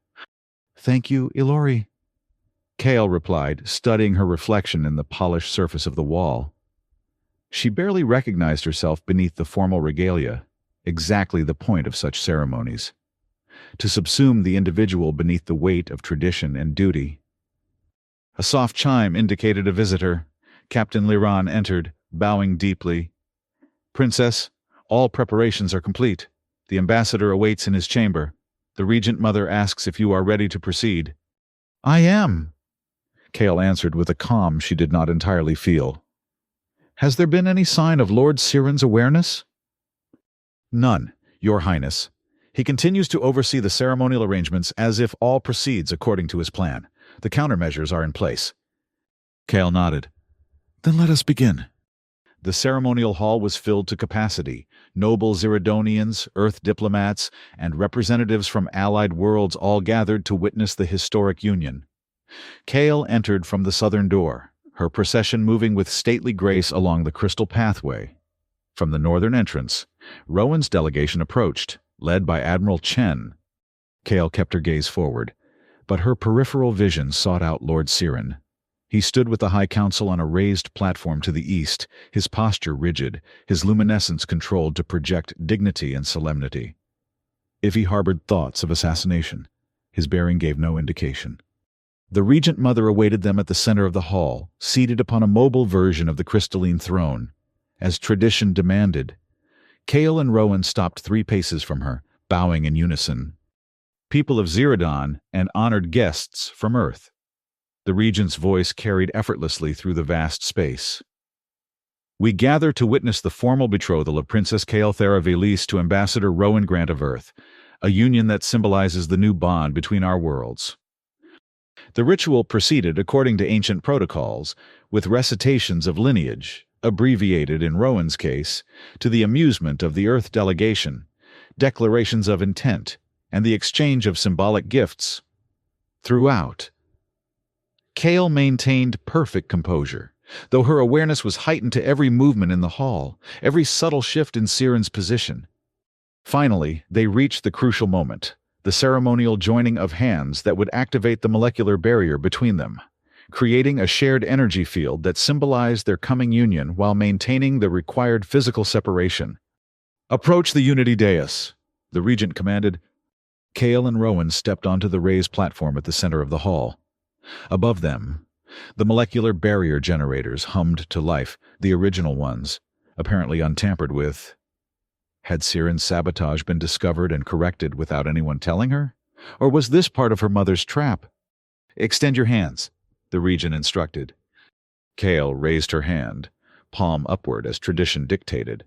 Thank you, Ilori. Kale replied, studying her reflection in the polished surface of the wall. She barely recognized herself beneath the formal regalia, exactly the point of such ceremonies. To subsume the individual beneath the weight of tradition and duty. A soft chime indicated a visitor. Captain Liran entered, bowing deeply. "Princess, all preparations are complete. The ambassador awaits in his chamber. The regent mother asks if you are ready to proceed." I am. Kale answered with a calm she did not entirely feel. "Has there been any sign of Lord Siren's awareness?" "None, Your Highness. He continues to oversee the ceremonial arrangements as if all proceeds according to his plan. The countermeasures are in place." Kale nodded. Then let us begin. The ceremonial hall was filled to capacity. Noble Ziradonians, Earth diplomats, and representatives from allied worlds all gathered to witness the historic union. Kale entered from the southern door, her procession moving with stately grace along the crystal pathway. From the northern entrance, Rowan's delegation approached, led by Admiral Chen. Kale kept her gaze forward, but her peripheral vision sought out Lord Siren. He stood with the High Council on a raised platform to the east, his posture rigid, his luminescence controlled to project dignity and solemnity. If he harbored thoughts of assassination, his bearing gave no indication. The regent mother awaited them at the center of the hall, seated upon a mobile version of the crystalline throne. As tradition demanded, Kale and Rowan stopped 3 paces from her, bowing in unison. People of Ziradan and honored guests from Earth. The regent's voice carried effortlessly through the vast space. "We gather to witness the formal betrothal of Princess Kale Theravelis to Ambassador Rowan Grant of Earth, a union that symbolizes the new bond between our worlds." The ritual proceeded according to ancient protocols, with recitations of lineage, abbreviated in Rowan's case, to the amusement of the Earth delegation, declarations of intent, and the exchange of symbolic gifts. Throughout, Kale maintained perfect composure, though her awareness was heightened to every movement in the hall, every subtle shift in Siren's position. Finally, they reached the crucial moment, the ceremonial joining of hands that would activate the molecular barrier between them, creating a shared energy field that symbolized their coming union while maintaining the required physical separation. "Approach the Unity Dais," the regent commanded. Kale and Rowan stepped onto the raised platform at the center of the hall. Above them, the molecular barrier generators hummed to life, the original ones, apparently untampered with. Had Siren's sabotage been discovered and corrected without anyone telling her? Or was this part of her mother's trap? "Extend your hands," the regent instructed. Kale raised her hand, palm upward as tradition dictated.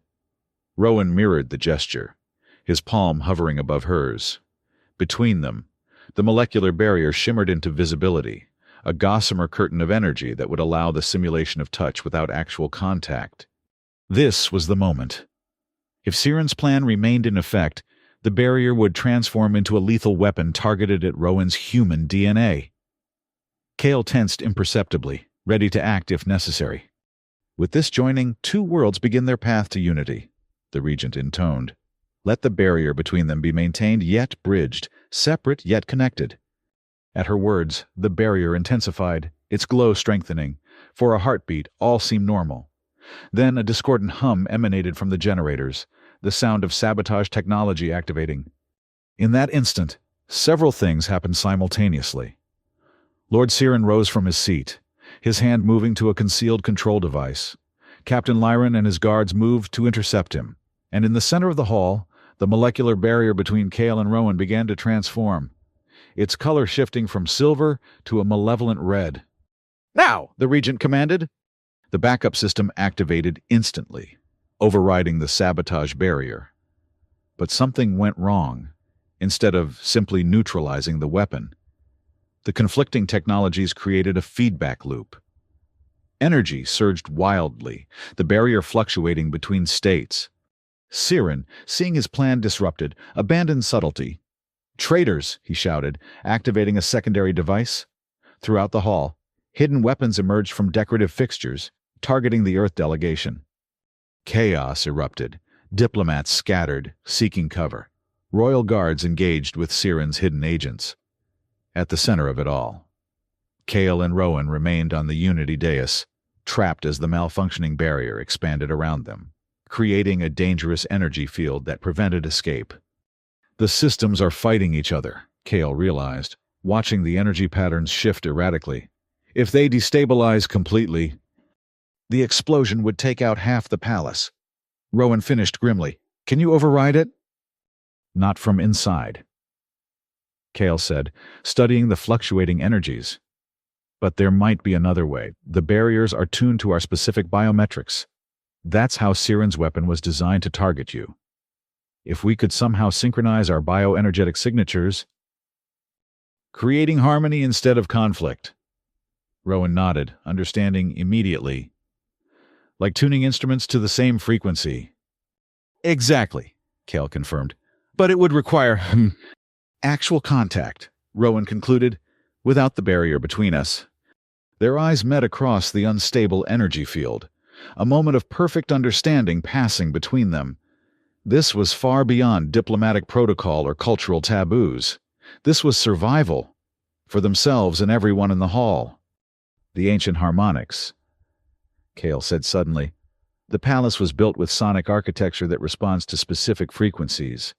Rowan mirrored the gesture, his palm hovering above hers. Between them, the molecular barrier shimmered into visibility, a gossamer curtain of energy that would allow the simulation of touch without actual contact. This was the moment. If Siren's plan remained in effect, the barrier would transform into a lethal weapon targeted at Rowan's human DNA. Kale tensed imperceptibly, ready to act if necessary. "With this joining, 2 worlds begin their path to unity," the regent intoned. "Let the barrier between them be maintained yet bridged, separate yet connected." At her words, the barrier intensified, its glow strengthening. For a heartbeat, all seemed normal. Then a discordant hum emanated from the generators, the sound of sabotage technology activating. In that instant, several things happened simultaneously. Lord Siren rose from his seat, his hand moving to a concealed control device. Captain Lyran and his guards moved to intercept him, and in the center of the hall, the molecular barrier between Kale and Rowan began to transform, its color shifting from silver to a malevolent red. "Now!" the regent commanded. The backup system activated instantly, overriding the sabotage barrier. But something went wrong. Instead of simply neutralizing the weapon, the conflicting technologies created a feedback loop. Energy surged wildly, the barrier fluctuating between states. Siren, seeing his plan disrupted, abandoned subtlety. "Traitors!" he shouted, activating a secondary device. Throughout the hall, hidden weapons emerged from decorative fixtures, targeting the Earth delegation. Chaos erupted. Diplomats scattered, seeking cover. Royal guards engaged with Siren's hidden agents. At the center of it all, Kale and Rowan remained on the Unity dais, trapped as the malfunctioning barrier expanded around them, creating a dangerous energy field that prevented escape. The systems are fighting each other, Kale realized, watching the energy patterns shift erratically. If they destabilize completely, the explosion would take out half the palace. Rowan finished grimly. Can you override it? Not from inside, Kale said, studying the fluctuating energies. But there might be another way. The barriers are tuned to our specific biometrics. That's how Siren's weapon was designed to target you. If we could somehow synchronize our bioenergetic signatures, creating harmony instead of conflict. Rowan nodded, understanding immediately. Like tuning instruments to the same frequency. Exactly, Kale confirmed. But it would require actual contact, Rowan concluded, without the barrier between us. Their eyes met across the unstable energy field, a moment of perfect understanding passing between them. This was far beyond diplomatic protocol or cultural taboos. This was survival, for themselves and everyone in the hall. The ancient harmonics, Kale said suddenly. The palace was built with sonic architecture that responds to specific frequencies.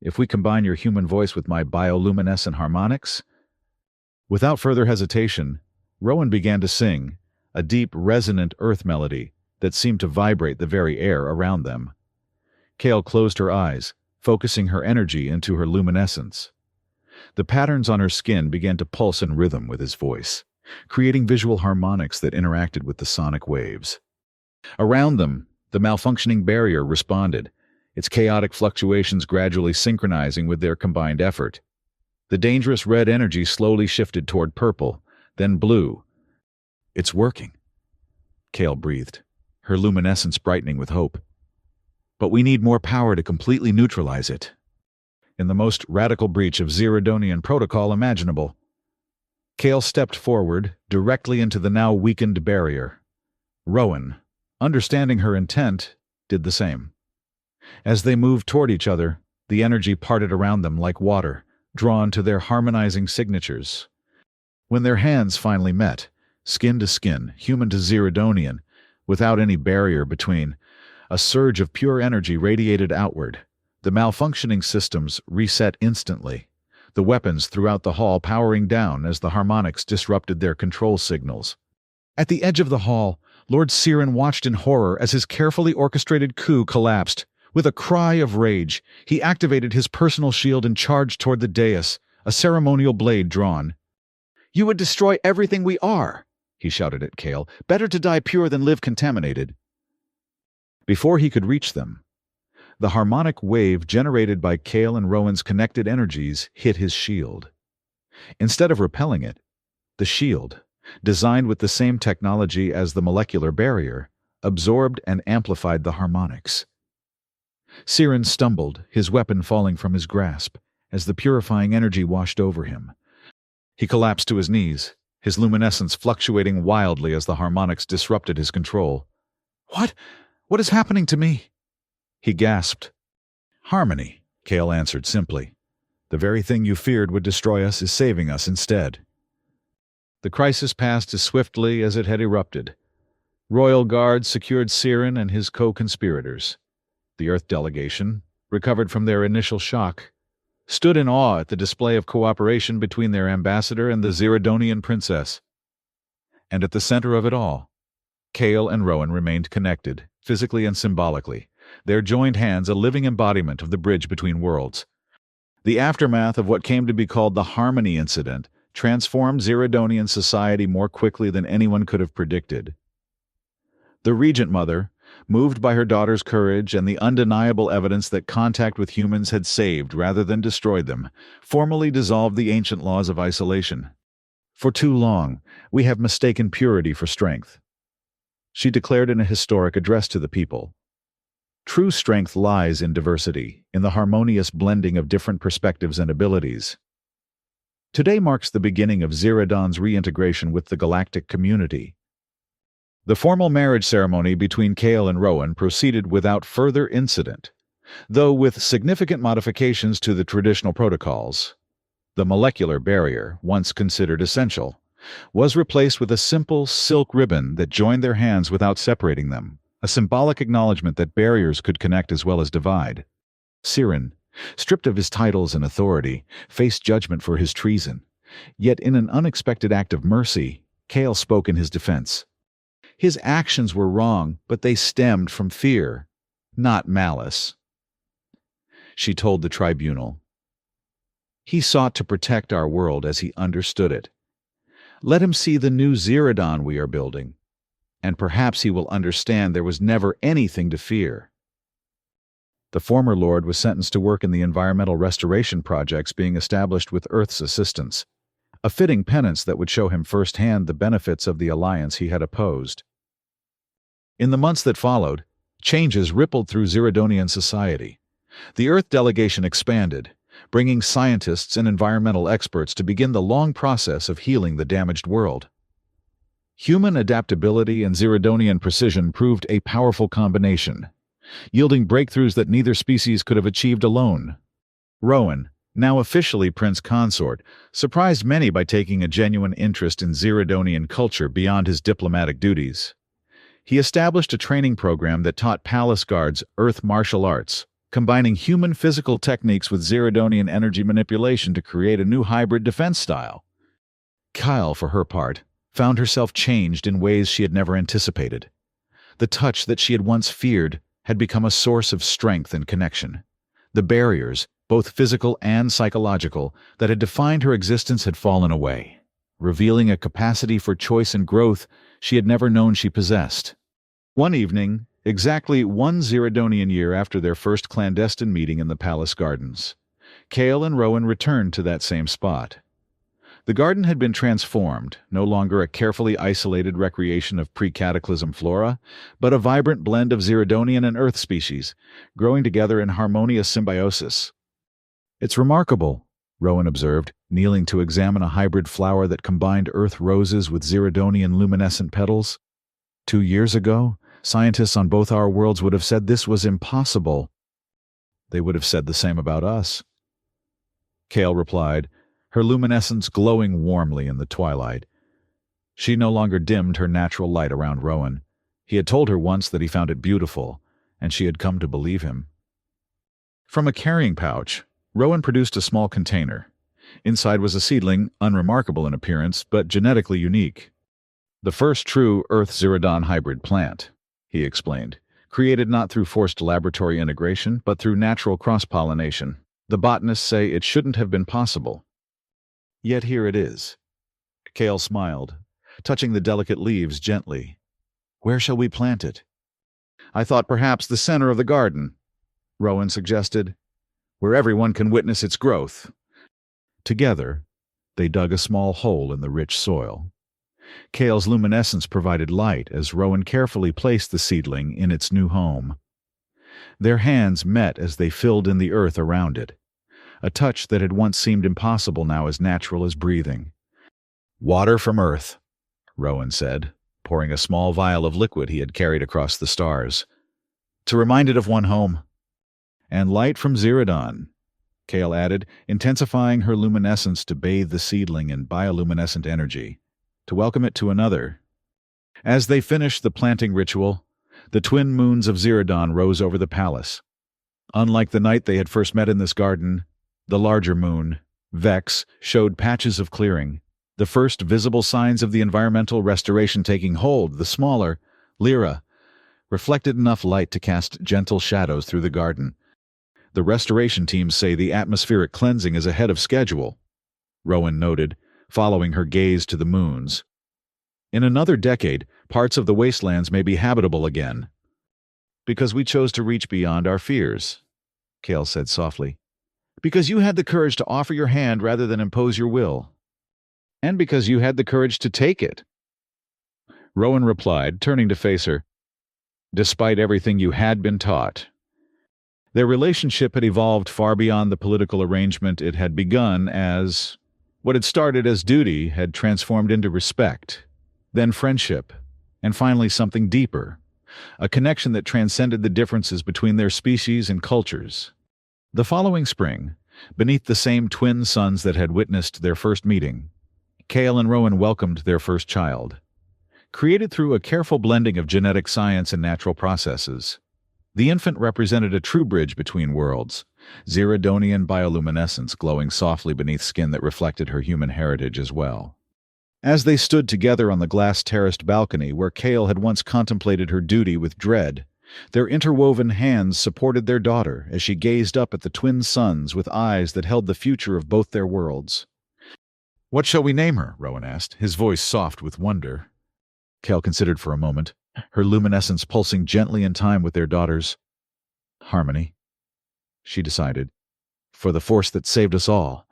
If we combine your human voice with my bioluminescent harmonics? Without further hesitation, Rowan began to sing, a deep, resonant earth melody that seemed to vibrate the very air around them. Kale closed her eyes, focusing her energy into her luminescence. The patterns on her skin began to pulse in rhythm with his voice, creating visual harmonics that interacted with the sonic waves. Around them, the malfunctioning barrier responded, its chaotic fluctuations gradually synchronizing with their combined effort. The dangerous red energy slowly shifted toward purple, then blue. It's working, Kale breathed, her luminescence brightening with hope. But we need more power to completely neutralize it. In the most radical breach of Zerodonian protocol imaginable. Kale stepped forward, directly into the now weakened barrier. Rowan, understanding her intent, did the same. As they moved toward each other, the energy parted around them like water, drawn to their harmonizing signatures. When their hands finally met, skin to skin, human to Zerodonian, without any barrier between, a surge of pure energy radiated outward. The malfunctioning systems reset instantly, the weapons throughout the hall powering down as the harmonics disrupted their control signals. At the edge of the hall, Lord Siren watched in horror as his carefully orchestrated coup collapsed. With a cry of rage, he activated his personal shield and charged toward the dais, a ceremonial blade drawn. "You would destroy everything we are," he shouted at Kale. "Better to die pure than live contaminated." Before he could reach them, the harmonic wave generated by Kale and Rowan's connected energies hit his shield. Instead of repelling it, the shield, designed with the same technology as the molecular barrier, absorbed and amplified the harmonics. Siren stumbled, his weapon falling from his grasp, as the purifying energy washed over him. He collapsed to his knees, his luminescence fluctuating wildly as the harmonics disrupted his control. What? What is happening to me?" he gasped. "Harmony," Kale answered simply. "The very thing you feared would destroy us is saving us instead." The crisis passed as swiftly as it had erupted. Royal guards secured Siren and his co-conspirators. The Earth delegation, recovered from their initial shock, stood in awe at the display of cooperation between their ambassador and the Zerodonian princess. And at the center of it all, Kale and Rowan remained connected, physically and symbolically, their joined hands a living embodiment of the bridge between worlds. The aftermath of what came to be called the Harmony Incident transformed Zerodonian society more quickly than anyone could have predicted. The Regent Mother, moved by her daughter's courage and the undeniable evidence that contact with humans had saved rather than destroyed them, formally dissolved the ancient laws of isolation. "For too long, we have mistaken purity for strength," she declared in a historic address to the people. "True strength lies in diversity, in the harmonious blending of different perspectives and abilities." Today marks the beginning of Zerodon's reintegration with the galactic community. The formal marriage ceremony between Cale and Rowan proceeded without further incident, though with significant modifications to the traditional protocols. The molecular barrier, once considered essential, was replaced with a simple silk ribbon that joined their hands without separating them, a symbolic acknowledgement that barriers could connect as well as divide. Siren, stripped of his titles and authority, faced judgment for his treason. Yet in an unexpected act of mercy, Cale spoke in his defense. His actions were wrong, but they stemmed from fear, not malice. She told the tribunal. He sought to protect our world as he understood it. Let him see the new Ziradan we are building, and perhaps he will understand there was never anything to fear. The former Lord was sentenced to work in the environmental restoration projects being established with Earth's assistance, a fitting penance that would show him firsthand the benefits of the alliance he had opposed. In the months that followed, changes rippled through Ziradonian society. The Earth delegation expanded, bringing scientists and environmental experts to begin the long process of healing the damaged world. Human adaptability and Ziradonian precision proved a powerful combination, yielding breakthroughs that neither species could have achieved alone. Rowan, now officially Prince Consort, surprised many by taking a genuine interest in Ziradonian culture beyond his diplomatic duties. He established a training program that taught palace guards Earth martial arts, combining human physical techniques with Ziradonian energy manipulation to create a new hybrid defense style. Kyle, for her part, found herself changed in ways she had never anticipated. The touch that she had once feared had become a source of strength and connection. The barriers, both physical and psychological, that had defined her existence had fallen away, revealing a capacity for choice and growth she had never known she possessed. One evening, exactly one Ziradonian year after their first clandestine meeting in the palace gardens, Cale and Rowan returned to that same spot. The garden had been transformed, no longer a carefully isolated recreation of pre-cataclysm flora, but a vibrant blend of Ziradonian and Earth species, growing together in harmonious symbiosis. "It's remarkable," Rowan observed, kneeling to examine a hybrid flower that combined Earth roses with Ziradonian luminescent petals. 2 years ago, scientists on both our worlds would have said this was impossible. They would have said the same about us. Cale replied, her luminescence glowing warmly in the twilight. She no longer dimmed her natural light around Rowan. He had told her once that he found it beautiful, and she had come to believe him. From a carrying pouch, Rowan produced a small container. Inside was a seedling, unremarkable in appearance, but genetically unique. The first true Earth-Ziradan hybrid plant, he explained, created not through forced laboratory integration, but through natural cross-pollination. The botanists say it shouldn't have been possible. Yet here it is. Cale smiled, touching the delicate leaves gently. Where shall we plant it? I thought perhaps the center of the garden, Rowan suggested, where everyone can witness its growth. Together, they dug a small hole in the rich soil. Cale's luminescence provided light as Rowan carefully placed the seedling in its new home. Their hands met as they filled in the earth around it. A touch that had once seemed impossible now as natural as breathing. Water from Earth, Rowan said, pouring a small vial of liquid he had carried across the stars. To remind it of one home. And light from Ziradan, Cale added, intensifying her luminescence to bathe the seedling in bioluminescent energy, to welcome it to another. As they finished the planting ritual, the twin moons of Ziradan rose over the palace. Unlike the night they had first met in this garden, the larger moon, Vex, showed patches of clearing, the first visible signs of the environmental restoration taking hold. The smaller, Lyra, reflected enough light to cast gentle shadows through the garden. The restoration teams say the atmospheric cleansing is ahead of schedule, Rowan noted, following her gaze to the moons. In another decade, parts of the wastelands may be habitable again. Because we chose to reach beyond our fears, Cale said softly. Because you had the courage to offer your hand rather than impose your will. And because you had the courage to take it. Rowan replied, turning to face her. Despite everything you had been taught. Their relationship had evolved far beyond the political arrangement it had begun as... What had started as duty had transformed into respect, then friendship, And finally, something deeper, a connection that transcended the differences between their species and cultures. The following spring, beneath the same twin suns that had witnessed their first meeting, Cale and Rowan welcomed their first child. Created through a careful blending of genetic science and natural processes, the infant represented a true bridge between worlds, Xeridonian bioluminescence glowing softly beneath skin that reflected her human heritage as well. As they stood together on the glass-terraced balcony where Cale had once contemplated her duty with dread, their interwoven hands supported their daughter as she gazed up at the twin suns with eyes that held the future of both their worlds. "What shall we name her?" Rowan asked, his voice soft with wonder. Cale considered for a moment, her luminescence pulsing gently in time with their daughter's. "Harmony," she decided, "for the force that saved us all."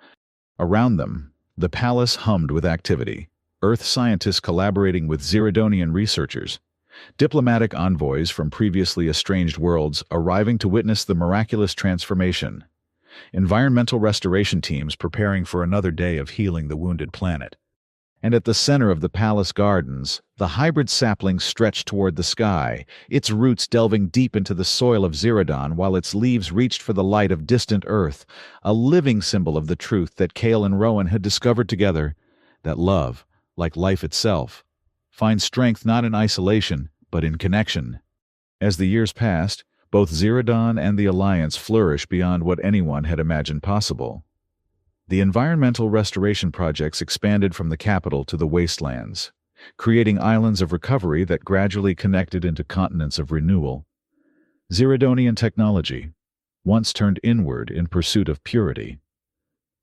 Around them, the palace hummed with activity, Earth scientists collaborating with Xeridonian researchers, diplomatic envoys from previously estranged worlds arriving to witness the miraculous transformation, environmental restoration teams preparing for another day of healing the wounded planet. And at the center of the palace gardens, the hybrid sapling stretched toward the sky, its roots delving deep into the soil of Xeridon while its leaves reached for the light of distant Earth, a living symbol of the truth that Cale and Rowan had discovered together, that love, like life itself, finds strength not in isolation, but in connection. As the years passed, both Xeridon and the Alliance flourished beyond what anyone had imagined possible. The environmental restoration projects expanded from the capital to the wastelands, creating islands of recovery that gradually connected into continents of renewal. Xeridonian technology, once turned inward in pursuit of purity,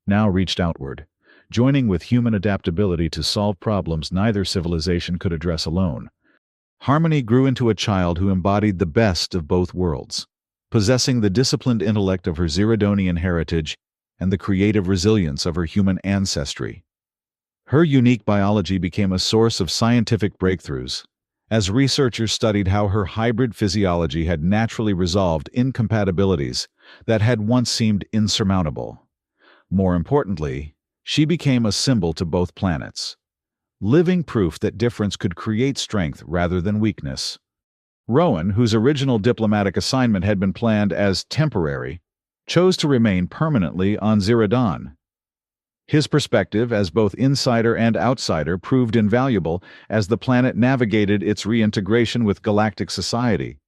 now reached outward, joining with human adaptability to solve problems neither civilization could address alone. Harmony grew into a child who embodied the best of both worlds, possessing the disciplined intellect of her Xeridonian heritage and the creative resilience of her human ancestry. Her unique biology became a source of scientific breakthroughs, as researchers studied how her hybrid physiology had naturally resolved incompatibilities that had once seemed insurmountable. More importantly, she became a symbol to both planets, living proof that difference could create strength rather than weakness. Rowan, whose original diplomatic assignment had been planned as temporary, chose to remain permanently on Xeridon. His perspective as both insider and outsider proved invaluable as the planet navigated its reintegration with galactic society.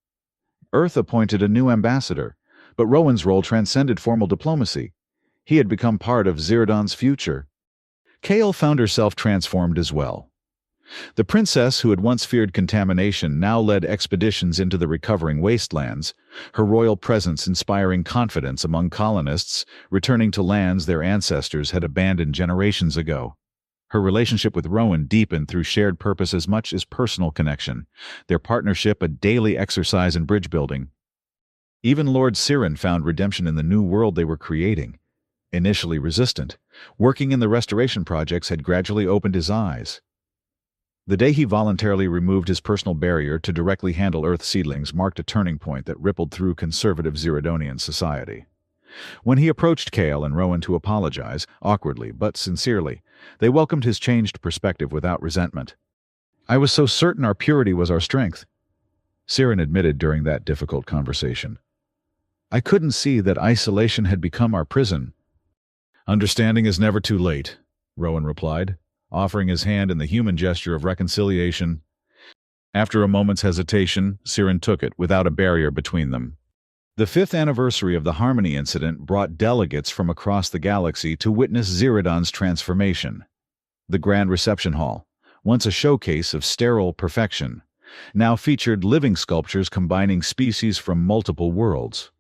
Earth appointed a new ambassador, but Rowan's role transcended formal diplomacy. He had become part of Xeridon's future. Cale found herself transformed as well. The princess who had once feared contamination now led expeditions into the recovering wastelands, her royal presence inspiring confidence among colonists returning to lands their ancestors had abandoned generations ago. Her relationship with Rowan deepened through shared purpose as much as personal connection, their partnership a daily exercise in bridge building. Even Lord Siren found redemption in the new world they were creating. Initially resistant, working in the restoration projects had gradually opened his eyes. The day he voluntarily removed his personal barrier to directly handle Earth seedlings marked a turning point that rippled through conservative Xeridonian society. When he approached Cale and Rowan to apologize, awkwardly but sincerely, they welcomed his changed perspective without resentment. "I was so certain our purity was our strength," Siren admitted during that difficult conversation. "I couldn't see that isolation had become our prison." "Understanding is never too late," Rowan replied, offering his hand in the human gesture of reconciliation. After a moment's hesitation, Siren took it without a barrier between them. The 5th anniversary of the Harmony incident brought delegates from across the galaxy to witness Xeridon's transformation. The Grand Reception Hall, once a showcase of sterile perfection, now featured living sculptures combining species from multiple worlds.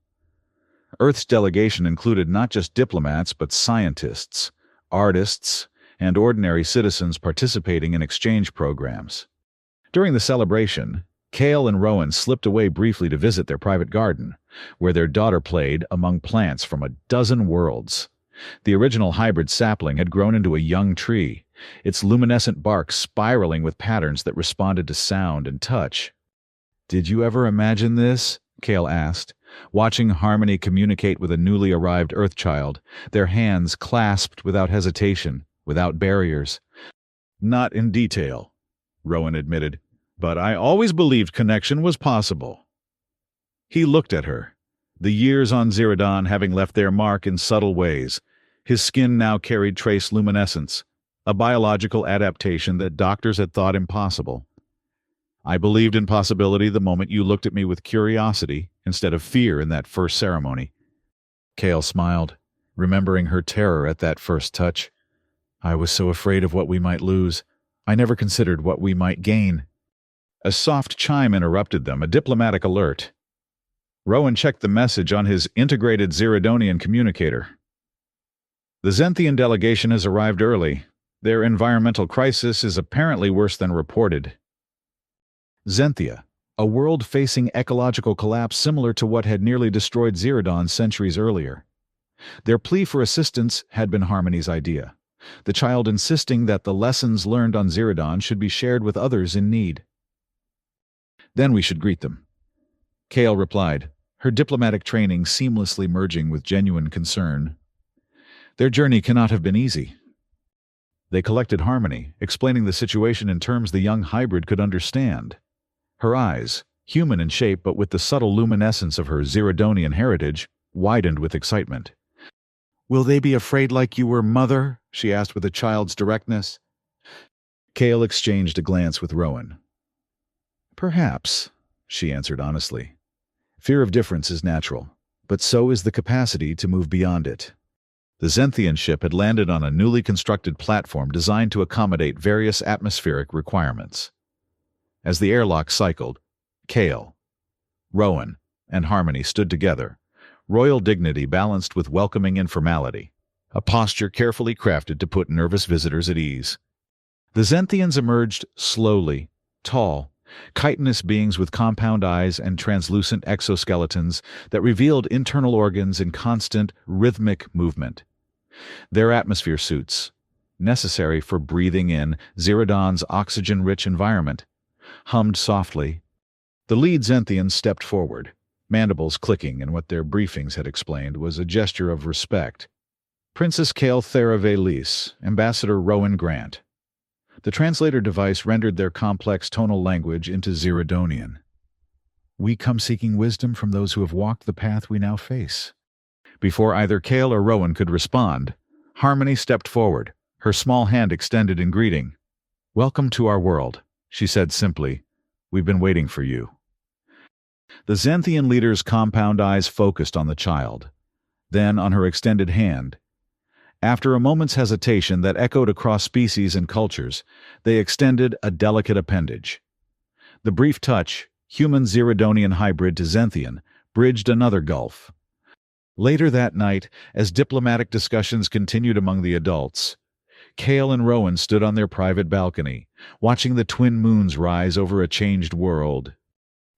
Earth's delegation included not just diplomats but scientists, artists, and ordinary citizens participating in exchange programs. During the celebration, Cale and Rowan slipped away briefly to visit their private garden, where their daughter played among plants from a dozen worlds. The original hybrid sapling had grown into a young tree, its luminescent bark spiraling with patterns that responded to sound and touch. "Did you ever imagine this?" Cale asked, watching Harmony communicate with a newly arrived Earthchild, their hands clasped without hesitation, without barriers. "Not in detail," Rowan admitted, But I always believed connection was possible. He looked at her, the years on Ziradan having left their mark in subtle ways. His skin now carried trace luminescence, a biological adaptation that doctors had thought impossible. I believed in possibility the moment you looked at me with curiosity instead of fear in that first ceremony. Kale smiled, remembering her terror at that first touch. I was so afraid of what we might lose. I never considered what we might gain. A soft chime interrupted them, a diplomatic alert. Rowan checked the message on his integrated Ziradonian communicator. The Zenthian delegation has arrived early. Their environmental crisis is apparently worse than reported. Zenthia, a world facing ecological collapse similar to what had nearly destroyed Ziradan centuries earlier. Their plea for assistance had been Harmony's idea, the child insisting that the lessons learned on Ziradan should be shared with others in need. Then we should greet them. Kale replied, her diplomatic training seamlessly merging with genuine concern. Their journey cannot have been easy. They collected Harmony, explaining the situation in terms the young hybrid could understand. Her eyes, human in shape but with the subtle luminescence of her Ziradonian heritage, widened with excitement. "Will they be afraid like you were, Mother?" she asked with a child's directness. Kale exchanged a glance with Rowan. "Perhaps," she answered honestly. "Fear of difference is natural, but so is the capacity to move beyond it." The Zenthian ship had landed on a newly constructed platform designed to accommodate various atmospheric requirements. As the airlock cycled, Kale, Rowan, and Harmony stood together, royal dignity balanced with welcoming informality, a posture carefully crafted to put nervous visitors at ease. The Zenthians emerged slowly, tall, chitinous beings with compound eyes and translucent exoskeletons that revealed internal organs in constant, rhythmic movement. Their atmosphere suits, necessary for breathing in Ziradan's oxygen-rich environment, hummed softly. The lead Zenthian stepped forward, mandibles clicking in what their briefings had explained was a gesture of respect. Princess Kale Theravelis, Ambassador Rowan Grant. The translator device rendered their complex tonal language into Ziradonian. "We come seeking wisdom from those who have walked the path we now face." Before either Kale or Rowan could respond, Harmony stepped forward, her small hand extended in greeting. "Welcome to our world," she said simply. "We've been waiting for you." The Zenthian leader's compound eyes focused on the child, then on her extended hand. After a moment's hesitation that echoed across species and cultures, they extended a delicate appendage. The brief touch, human Ziradonian hybrid to Zenthian, bridged another gulf. Later that night, as diplomatic discussions continued among the adults, Kale and Rowan stood on their private balcony, watching the twin moons rise over a changed world.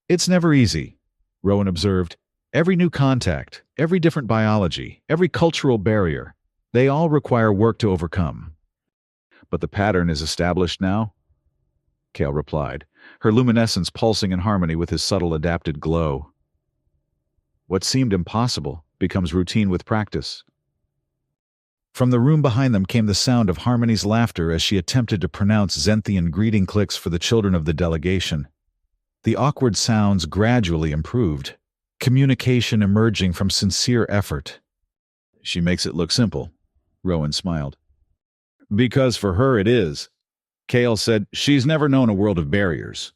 "It's never easy," Rowan observed. "Every new contact, every different biology, every cultural barrier, they all require work to overcome." "But the pattern is established now?" Kale replied, her luminescence pulsing in harmony with his subtle adapted glow. "What seemed impossible becomes routine with practice." From the room behind them came the sound of Harmony's laughter as she attempted to pronounce Zenthian greeting clicks for the children of the delegation. The awkward sounds gradually improved, communication emerging from sincere effort. "She makes it look simple," Rowan smiled. "Because for her it is." Kale said she's never known a world of barriers.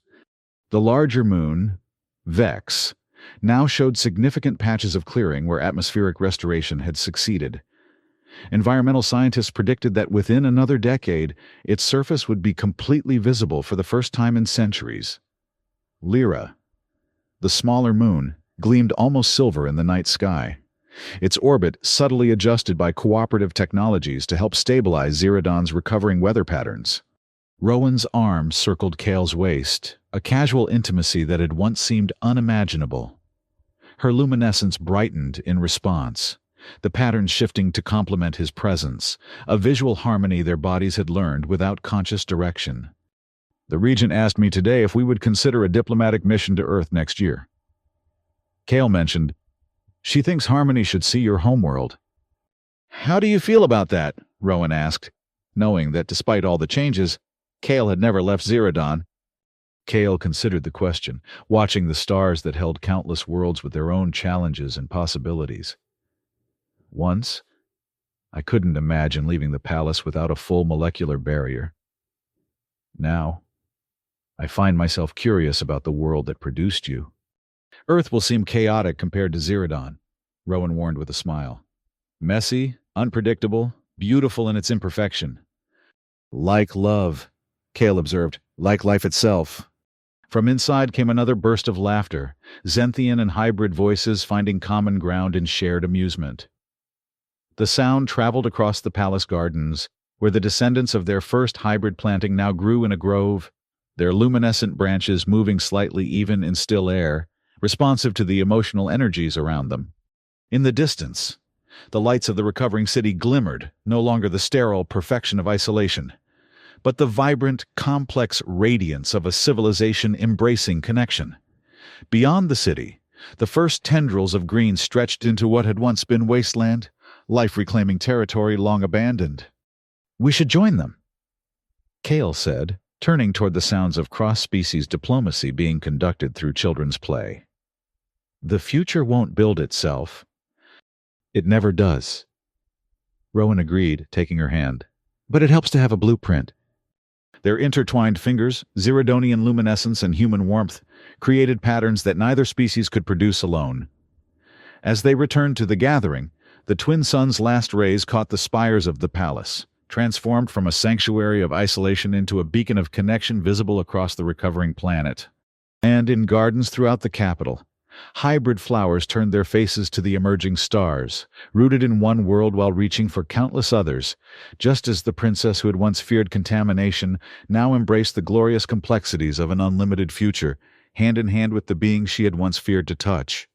The larger moon, Vex, now showed significant patches of clearing where atmospheric restoration had succeeded. Environmental scientists predicted that within another decade, its surface would be completely visible for the first time in centuries. Lyra, the smaller moon, gleamed almost silver in the night sky, its orbit subtly adjusted by cooperative technologies to help stabilize Ziradan's recovering weather patterns. Rowan's arm circled Kale's waist, a casual intimacy that had once seemed unimaginable. Her luminescence brightened in response, the patterns shifting to complement his presence, a visual harmony their bodies had learned without conscious direction. "The Regent asked me today if we would consider a diplomatic mission to Earth next year." Kale mentioned, "She thinks Harmony should see your homeworld." "How do you feel about that?" Rowan asked, knowing that despite all the changes, Kale had never left Ziradan. Kale considered the question, watching the stars that held countless worlds with their own challenges and possibilities. Once, I couldn't imagine leaving the palace without a full molecular barrier. Now, I find myself curious about the world that produced you. Earth will seem chaotic compared to Ziradan, Rowan warned with a smile. Messy, unpredictable, beautiful in its imperfection. Like love, Kale observed, like life itself. From inside came another burst of laughter, Zenthian and hybrid voices finding common ground in shared amusement. The sound traveled across the palace gardens, where the descendants of their first hybrid planting now grew in a grove, their luminescent branches moving slightly even in still air, responsive to the emotional energies around them. In the distance, the lights of the recovering city glimmered, no longer the sterile perfection of isolation, but the vibrant, complex radiance of a civilization embracing connection. Beyond the city, the first tendrils of green stretched into what had once been wasteland, life-reclaiming territory long abandoned. We should join them, Kale said, turning toward the sounds of cross-species diplomacy being conducted through children's play. The future won't build itself. It never does. Rowan agreed, taking her hand. But it helps to have a blueprint. Their intertwined fingers, Ziradonian luminescence and human warmth, created patterns that neither species could produce alone. As they returned to the gathering, the twin sun's last rays caught the spires of the palace, transformed from a sanctuary of isolation into a beacon of connection visible across the recovering planet. And in gardens throughout the capital, hybrid flowers turned their faces to the emerging stars, rooted in one world while reaching for countless others, just as the princess who had once feared contamination now embraced the glorious complexities of an unlimited future, hand in hand with the beings she had once feared to touch.